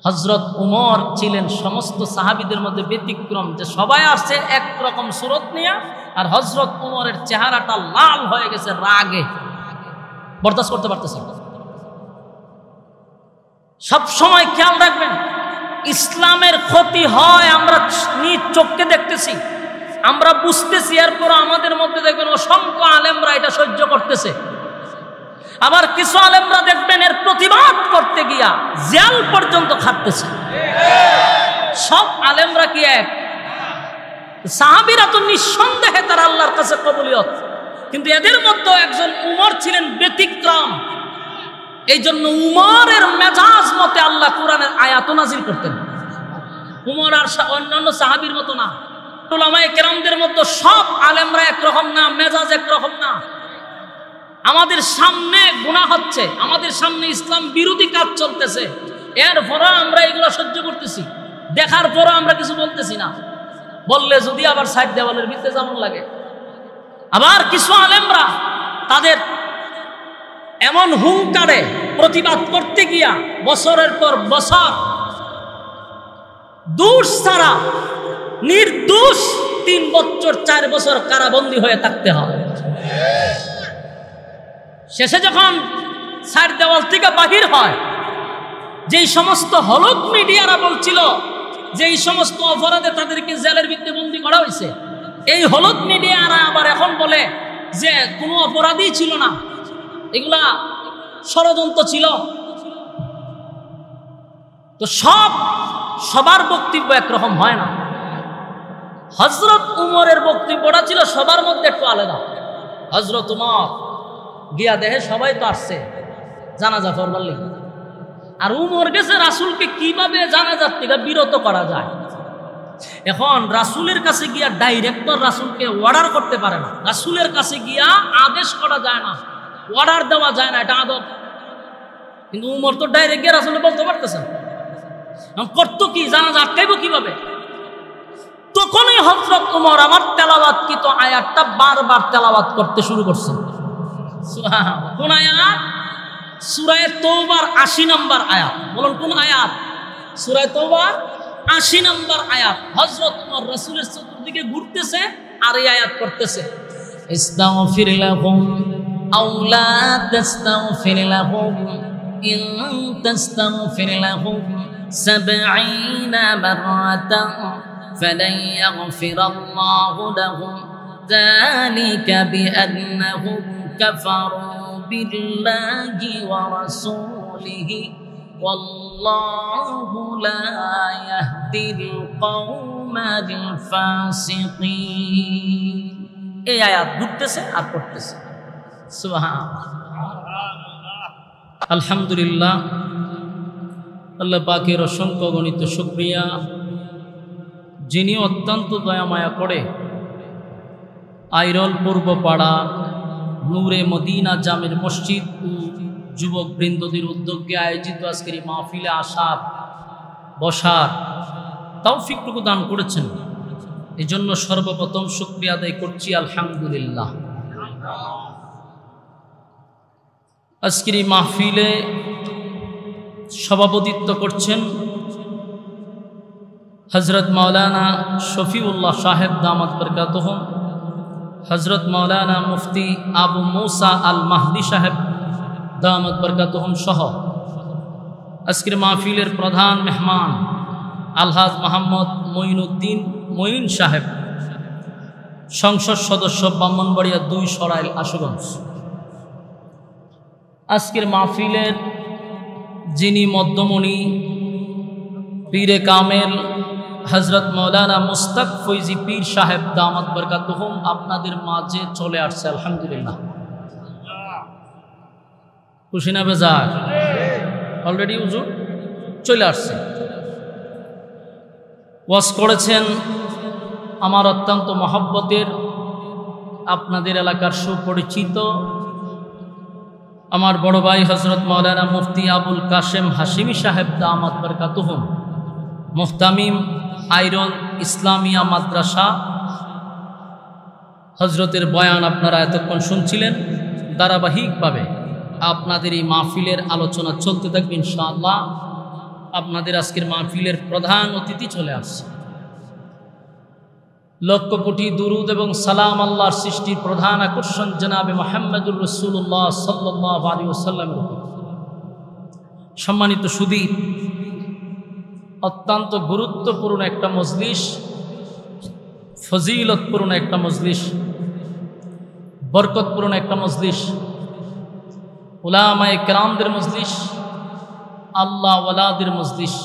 A: হযরত উমর ছিলেন সমস্ত সাহাবীদের মধ্যে ব্যতিক্রম, যে সবাই আসছে একরকম সুরত নিয়ে, আর হযরত উমরের চেহারাটা লাল হয়ে গেছে রাগে, বরদাস্ত করতে পারতেছে না। সব সময় খেয়াল রাখবেন, ইসলামের ক্ষতি হয় আমরা নিজ চোখে দেখতেছি, আমরা বুঝতেছি, এরপর আমাদের মধ্যে দেখবেন অসংখ্য আলেমরা এটা সহ্য করতেছে। আবার কিছু আলেমরা দেখবেন এর প্রতিবাদ করতে গিয়া জেল পর্যন্ত খাটতেছে। সব আলেমরা কি এক? সাহাবীরা তো নিঃসন্দেহে তারা আল্লাহর কাছে কবুলিয়ত, কিন্তু এদের মধ্যে একজন উমর ছিলেন ব্যতিক্রম। এই জন্য উমরের মেজাজ মতে আল্লাহ কোরআনের আয়াত নাজিল করতেন। উমর আর অন্যান্য সাহাবীর মতো না। উলামায়ে কেরামদের মধ্যে সব আলেমরা একরকম না, মেজাজ একরকম না। আমাদের সামনে গুনাহ হচ্ছে, আমাদের সামনে ইসলাম বিরোধী কাজ চলতেছে, এরপরও আমরা এগুলো সহ্য করতেছি, দেখার পরও আমরা কিছু বলতেছি না। বললে যদি আবার সাইড দেওয়ালের ভিতরে যেমন লাগে। আবার কিছু আলেমরা তাদের এমন হুঙ্কারে প্রতিবাদ করতে গিয়া বছরের পর বছর দোষ ছাড়া নির্দোষ 3 বছর 4 বছর কারাবন্দী হয়ে থাকতে হয়। শেষে যখন সাইড দেওয়াল থেকে বাহির হয়, যেই সমস্ত হলুদ মিডিয়ারা বলছিল যে এই সমস্ত অপরাধে তাদেরকে জেলের ভিতরে বন্দী করা হয়েছে, এই হলুদ মিডিয়ারা আবার এখন বলে যে কোনো অপরাধই ছিল না, এগুলা ষড়যন্ত্র ছিল। তো সবার বক্তব্য একরকম হয় না। হযরত উমরের বক্তব্যটা ছিল সবার মধ্যে একটু আলাদা। হযরত উমর গিয়া দেখে সবাই তো আসছে জানাজা পড়বার লিগে, আর উমর গেছে রাসূলকে কিভাবে জানাজার থেকে বিরত করা যায়। এখন রাসূলের কাছে গিয়া ডাইরেক্টর রাসূলকে অর্ডার করতে পারে না, রাসূলের কাছে গিয়া আদেশ করা যায় না, অর্ডার দেওয়া যায় না, এটা আদব। কিন্তু উমর তো ডাইরেক্ট গিয়ে রাসূলকে বলতে পারতেছেন, করতো কি, জানাজা আটকাইব কিভাবে? তখনই হযরত উমর আমার তেলাওয়াতকৃত আয়াতটা বারবার তেলাওয়াত করতে শুরু করছেন। সুবহানাল্লাহ। কোন আয়াত? সূরা তাওবার 80 নম্বর আয়াত। বলুন কোন আয়াত? সূরা তাওবার 80 নম্বর আয়াত। হযরত উমর রাসূলের চতুর্দিকে ঘুরতেছে আর এই আয়াত পড়তেছে, ইস্তাগফির লাহুম আও লা তাস্তাগফির লাহুম ইন তাস্তাগফির লাহুম 70 মাররাতান فلن يغفر الله لهم ذلك بأنهم كفروا بالله ورسوله والله لا يهدي القوم الفاسقين। এই আয়াত ঘুরতেছে আর পড়তেছে। সুবহানাল্লাহ। আলহামদুলিল্লাহ, আল্লাহ পাকের অসংখ্য গণিত শুকরিয়া, যিনি অত্যন্ত দয়া মায়া করে আইরল পূর্বপাড়া নূরে মদিনা জামের মসজিদ ও যুবক বৃন্দদের উদ্যোগে আয়োজিত আজকের এই মাহফিলে আসার বসার তৌফিকটুকু দান করেছেন। এই জন্য সর্বপ্রথম শুকরিয়া আদায় করছি আলহামদুলিল্লাহ। আজকের এই মাহফিলে সভাপতিত্ব করছেন হজরত মাওলানা শফিউল্লাহ সাহেব দামাত বরকাতুহুম, হজরত মাওলানা মুফতি আবু মুসা আল মাহদি সাহেব দামাত বরকাতুহুম সহ আজকের মাহফিলের প্রধান মেহমান আলহাজ মোহাম্মদ মঈনুদ্দিন মঈন সাহেব, সংসদ সদস্য ব্রাহ্মণবাড়িয়া 2 সরাইল আশুগঞ্জ। আজকের মাহফিলের যিনি মধ্যমণি পীরে কামেল হজরত মৌলানা মুস্তাক ফৈজি পীর সাহেব দামাত বরকাতুহুম আপনাদের মাঝে চলে আসছে। আলহামদুলিল্লাহ, খুশি না বেজার? অলরেডি হুজুর চলে আসছে। ওয়াজ করেছেন আমার অত্যন্ত মহব্বতের, আপনাদের এলাকার সুপরিচিত আমার বড় ভাই হজরত মাওলানা মুফতি আবুল কাশেম হাশিমি সাহেব দামাত বরকাতুহুম, মুহতামিম আইরন ইসলামিয়া মাদ্রাসা। হজরতের বয়ান আপনারা এতক্ষণ শুনছিলেন। ধারাবাহিকভাবে আপনাদের এই মাহফিলের আলোচনা চলতে থাকবে ইনশাআল্লাহ। আপনাদের আজকের মাহফিলের প্রধান অতিথি চলে আসছে। লক্ষ কোটি দুরুদ এবং সালাম আল্লাহর সৃষ্টির প্রধান আকর্ষণ জনাবে মুহাম্মদুর রাসূলুল্লাহ সাল্লাল্লাহু আলাইহি ওয়াসাল্লামের উপর। সম্মানিত সুধী, অত্যন্ত গুরুত্বপূর্ণ একটা মজলিস, ফজিলতপূর্ণ একটা মজলিস, বরকতপূর্ণ একটা মজলিস, উলামায়ে কেরামদের মজলিস, আল্লাহ ওয়ালাদের মজলিস।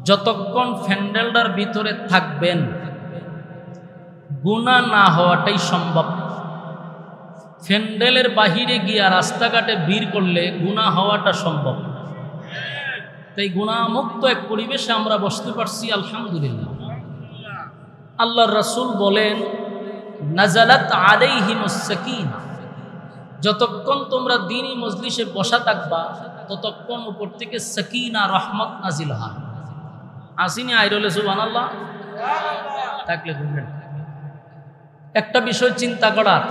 A: যতক্ষণ ফ্যান্ডেলটার ভিতরে থাকবেন গুনাহ না হওয়াটাই সম্ভব। ফ্যান্ডেলের বাহিরে গিয়া রাস্তাঘাটে ভিড় করলে গুনাহ হওয়াটা সম্ভব। তাই গুনাহমুক্ত এক পরিবেশে আমরা বসতে পারছি, আলহামদুলিল্লাহ। আল্লাহর রাসূল বলেন, নাজালাত আলাইহিমুস সাকিনা, যতক্ষণ তোমরা দ্বীনি মজলিসে বসা থাকবা ততক্ষণ উপর থেকে সাকিনা রহমত নাজিল হয়। আসিনি আইরলে সুবহানাল্লাহ থাকলে বুঝবেন। একটা বিষয় চিন্তা করার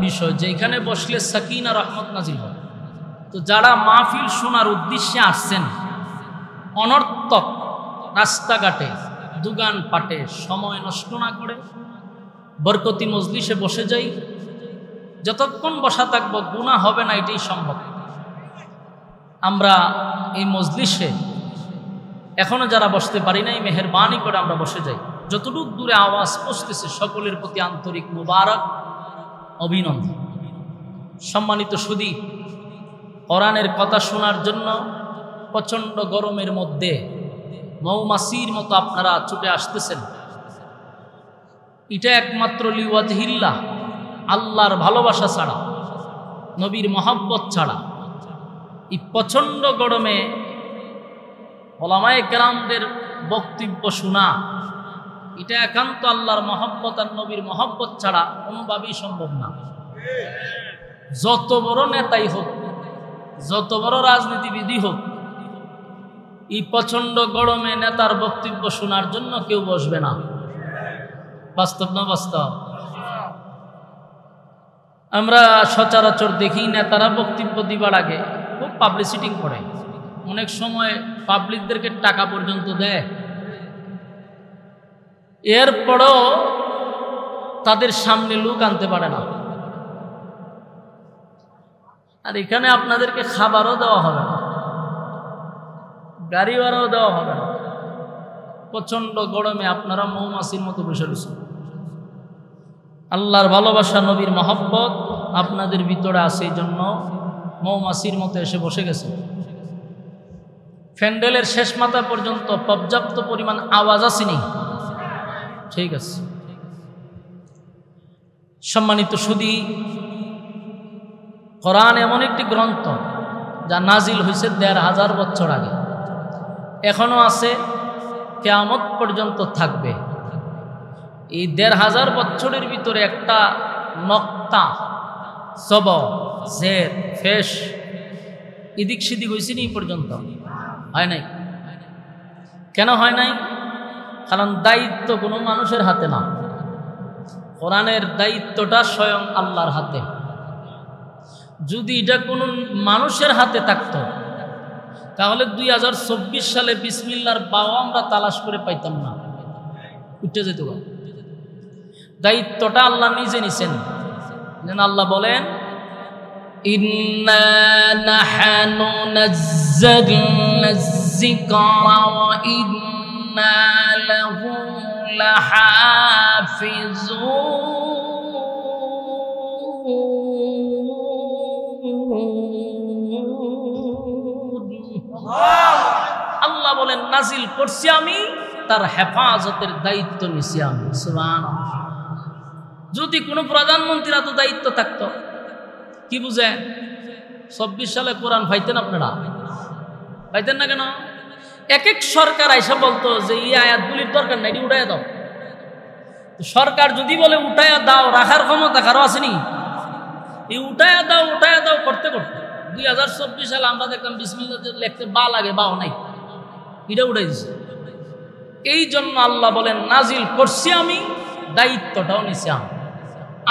A: বিষয় যে এখানে বসলে সাকিনা রহমত নাজিল হয়। তো যারা মাহফিল শোনার উদ্দেশ্যে আসছেন, অনর্থক রাস্তাঘাটে দোকান পাটে সময় নষ্ট না করে বরকতি মজলিসে বসে যাই। যতক্ষণ বসা থাকবো গুনাহ হবে না, এটাই সম্ভব। আমরা এই মজলিসে এখনো যারা বসতে পারি নাই, মেহেরবানি করে আমরা বসে যাই। যতটুকু দূরে আওয়াজ পৌঁছতেছে সকলের প্রতি আন্তরিক মুবারক অভিনন্দন। সম্মানিত সুধী, কোরআনের কথা শোনার জন্য প্রচণ্ড গরমের মধ্যে মৌমাছির মতো আপনারা ছুটে আসতেছেন। এটা একমাত্র লিওয়াজহিল্লাহ, আল্লাহর ভালোবাসা ছাড়া, নবীর মহব্বত ছাড়া এই প্রচণ্ড গরমে উলামায়ে কেরামদের বক্তব্য শোনা, এটা একান্ত আল্লাহর মহব্বত আর নবীর মহব্বত ছাড়া কোনোভাবেই সম্ভব না। যত বড় নেতাই হোক, যত বড় রাজনীতিবিদই হোক, এই প্রচণ্ড গরমে নেতার বক্তব্য শোনার জন্য কেউ বসবে না। বাস্তব না বাস্তব? আমরা সচরাচর দেখি নেতারা বক্তব্য দিবার আগে খুব পাবলিসিটি করে, অনেক সময় পাবলিকদেরকে টাকা পর্যন্ত দেয়। এরপরও তাদের সামনে লোক আনতে পারে না। আর এখানে আপনাদেরকে খাবারও দেওয়া হবে না, গাড়ি ভাড়াও দেওয়া হবে না। প্রচণ্ড গরমে আপনারা মৌমাছির মতো বসে রয়েছেন। আল্লাহর ভালোবাসা, নবীর মহব্বত আপনাদের ভিতরে আছে, এই জন্য মৌমাছির মতো এসে বসে গেছে। ফ্যান্ডেলের শেষ মাথা পর্যন্ত পর্যাপ্ত পরিমাণ আওয়াজ আসেনি, ঠিক আছে। সম্মানিত সুধী, কোরআন এমন একটি গ্রন্থ যা নাজিল হয়েছে ১৫০০ বছর আগে, এখনো আছে, কিয়ামত পর্যন্ত থাকবে। এই ১৫০০ বছরের ভিতরে একটা নক্তা, সব, জের, ফেশ এদিক সেদিক হয়েছে নি পর্যন্ত? হয় নাই। কেন হয় নাই? কারণ দায়িত্ব কোনো মানুষের হাতে না, কোরআনের দায়িত্বটা স্বয়ং আল্লাহর হাতে। যদি এটা কোনো মানুষের হাতে থাকতো তাহলে 2024 সালে বিসমিল্লাহর বাও আমরা তালাশ করে পাইতাম না, উঠে যেত। দায়িত্বটা আল্লাহ নিজে নিছেন। যেন আল্লাহ বলেন, ইন্না নাহনু নাজ্জালনা যিকরা ওয়া ইন্না লাহু লাহাফিজুন। আল্লাহ বলেন, নাজিল করছি আমি, তার হেফাজতের দায়িত্ব নিছি আমি। সুবহানাল্লাহ। যদি কোনো প্রধানমন্ত্রীর এত দায়িত্ব থাকতো, কি বুঝেন? 24 সালে কোরআন পাইতেন আপনারা? পাইতেন না কেন? এক এক সরকার আইসা বলতো যে এই আয়াতগুলির দরকার নাই, উঠাইয়া দাও। সরকার যদি বলে উঠাইয়া দাও, রাখার ক্ষমতা কারো আসেনি? এই উঠাইয়া দাও করতে করতে 2024 সালে আমরা দেখলাম বিসমিল্লাহ লিখতে বা লাগে, বাও নাই, এটা উঠাই দিছে। এই জন্য আল্লাহ বলেন, নাজিল করছি আমি, দায়িত্বটাও নিছি আমি।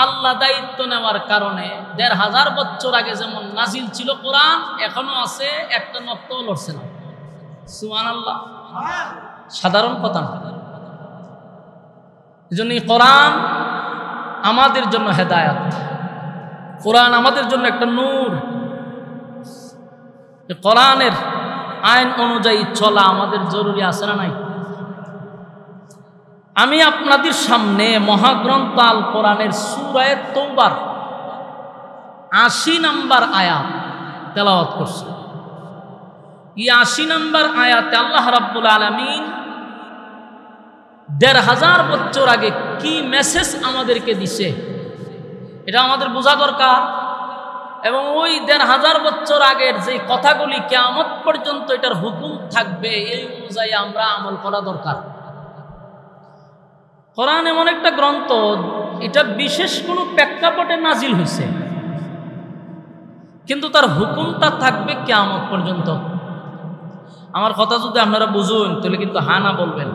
A: আল্লাহ দায়িত্ব নেওয়ার কারণে ১৫০০ বছর আগে যেমন নাজিল ছিল কোরআন, এখনো আছে, একটা নক্তাও লড়ছে না। সুবহানাল্লাহ। সাধারণ কথা না। এজন্য কোরআন আমাদের জন্য হেদায়েত, কোরআন আমাদের জন্য একটা নূর। কোরআনের আইন অনুযায়ী চলা আমাদের জরুরি আছে না নাই? আমি আপনাদের সামনে মহাগ্রন্থ আল কোরআনের সূরা তওবার ৮০ নম্বর আয়াত তেলাওয়াত করছি। এই ৮০ নম্বর আয়াতে আল্লাহ রাব্বুল আলামিন ১৫০০ বছর আগে কি মেসেজ আমাদেরকে দিছে এটা আমাদের বোঝা দরকার। এবং ওই ১৫০০ বছর আগের যে কথাগুলি কিয়ামত পর্যন্ত এটার হুকুম থাকবে, এই অনুযায়ী আমরা আমল করা দরকার। কোরআন এমন একটা গ্রন্থ, এটা বিশেষ কোনো প্রেক্ষাপটে নাজিল হয়েছে, কিন্তু তার হুকুমটা থাকবে কিয়ামত পর্যন্ত। আমার কথা যদি আপনারা বুঝুন তাহলে কিন্তু হা না বলবেন।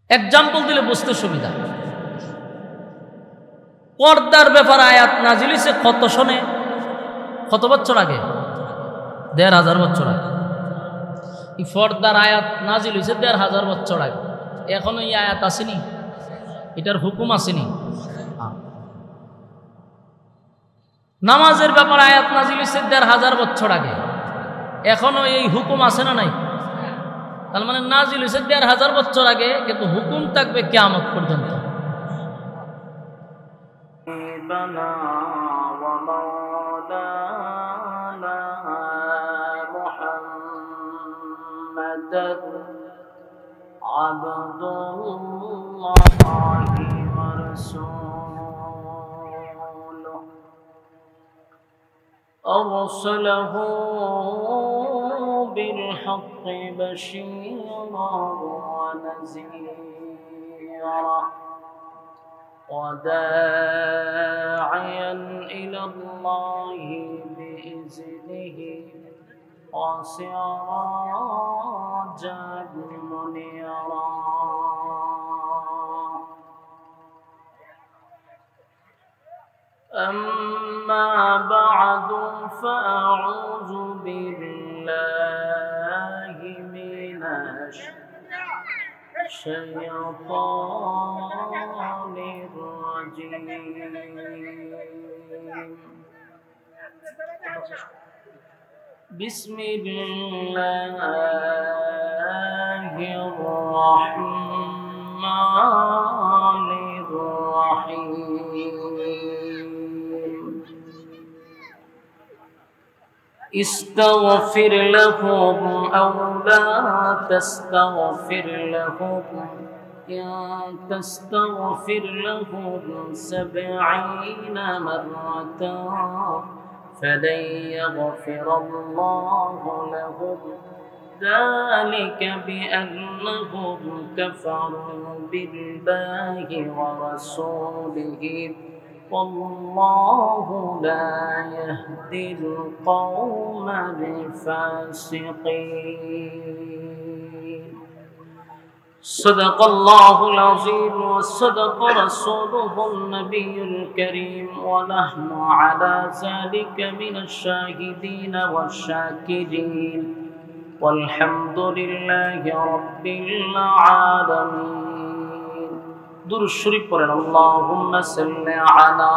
A: এক্সাম্পল দিলে বুঝতে সুবিধা। পর্দার ব্যাপারে আয়াত নাজিল হয়েছে কত সনে, কত বছর আগে? ১৫০০ বছর আগে। এই পর্দার আয়াত নাজিল হয়েছে ১৫০০ বছর আগে। এখনো এই আয়াত আসেনি, এটার হুকুম আসেনি। নামাজের ব্যাপারে আয়াত নাজিল হয়েছে ১৫০০ বছর আগে, এখনো এই হুকুম আছে না নাই? তার মানে নাজিল হয়েছে ১৫০০ বছর আগে, কিন্তু হুকুম থাকবে কিয়ামত পর্যন্ত। أرسله بالحق بشيرا ونذيرا وداعيا إلى الله بإذنه وسراجا منيرا. أما بعد فأعوذ بالله من الشيطان الرجيم. بسم الله الرحمن الرحيم. استغفر لهم أو لا تستغفر لهم إن تستغفر لهم 70 مرة فلن يغفر الله لهم ذلك بأنهم كفروا بالله ورسوله والله لا يهدي القوم الفاسقين. صدق الله العظيم وصدق رسوله النبي الكريم ونحن على ذلك من الشاهدين والشاكرين والحمد لله رب العالمين. درود الشريف পড়েন اللهم صل على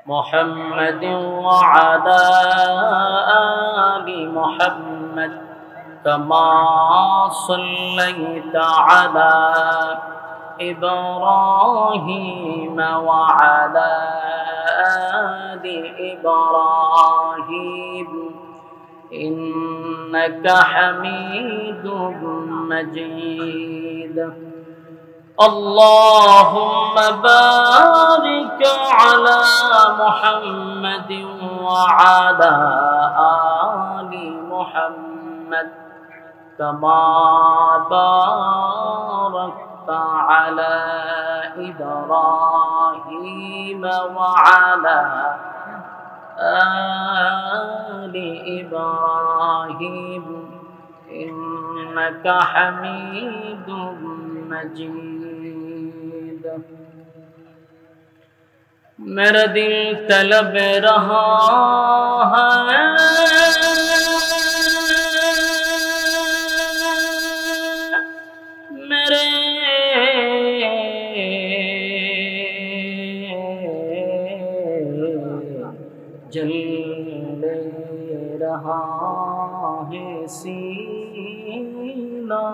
A: محمد وعلى آل محمد كما صليت على إبراهيم وعلى آل إبراهيم إنك حميد مجيد. اللهم بارك على محمد وعلى آل محمد كما باركت على إبراهيم وعلى آل إبراهيم إنك حميد مجيد. मेरा दिल तलब रहा है मेरे जल रहा है सीना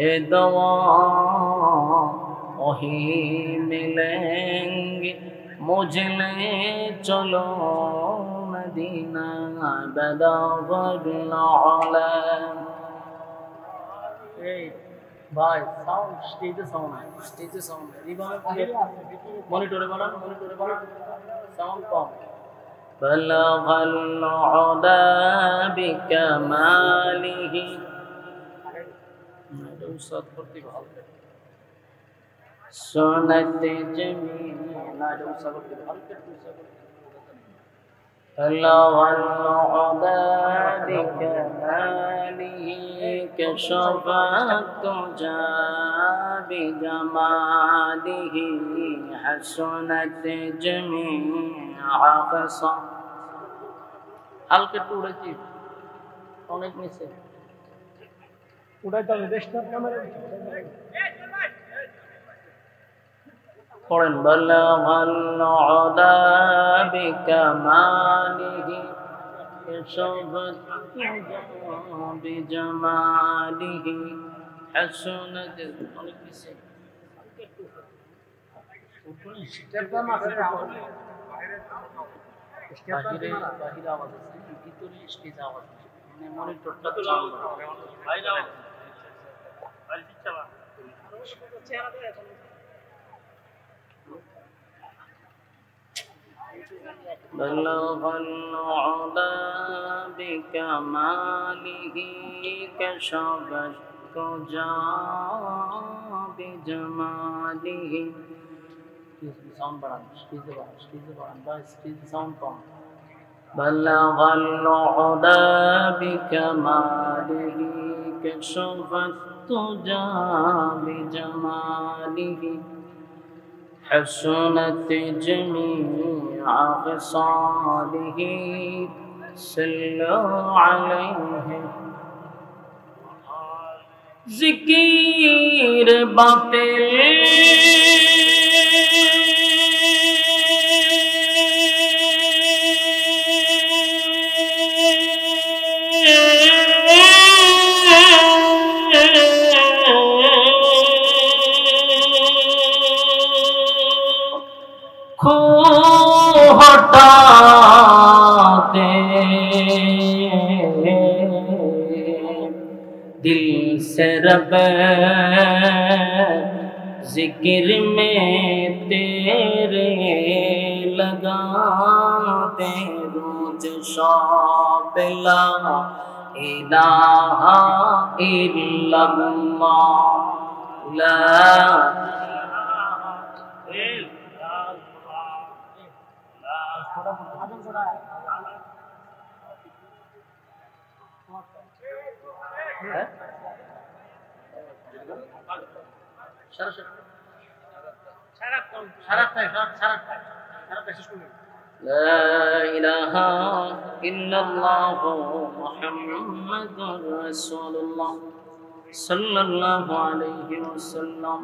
A: ए दवा वही मिलेंगे मुझे ले चलो मदीना बदावल आलम. ভাই সাউন্ড স্টেজে সাউন্ড রিভাবে মনিটরে বলান সাউন্ড কম. بلغ العلا بكماله سنت جميل بلغ العلا بكماله كشف الدجى بجماله حسنت جميع خصال. হালকা একটু উড়েছি অনেক নিচে উড়াইতে হবে দেশটার ক্যামেরা পড়েন. بلغ العلا بكماله كشف الدجى بجماله حسنت অনেক নিচে বাহিরে আওয়াজ আছে ভিতরে স্টেজ আওয়াজ আছে মানে মনিটরটা চালু বাইরে আওয়াজ বাইরে চালা চেহারা দেয় এখন. بلغ العلا بكماله كشف الدجى بجماله. साउंड बढ़ाना स्टेज बढ़ाना बस स्टेज साउंड कम. بلغ العلا بكماله كشف الدجى بجماله حسنت جميع خصاله صلوا عليه. ذکر باطل बताते दिल से रब जिक्र में तेरे लगाते रोज शाब ला इलाहा इल्लल्लाह ला لا إله إلا الله محمد رسول الله صلى الله عليه وسلم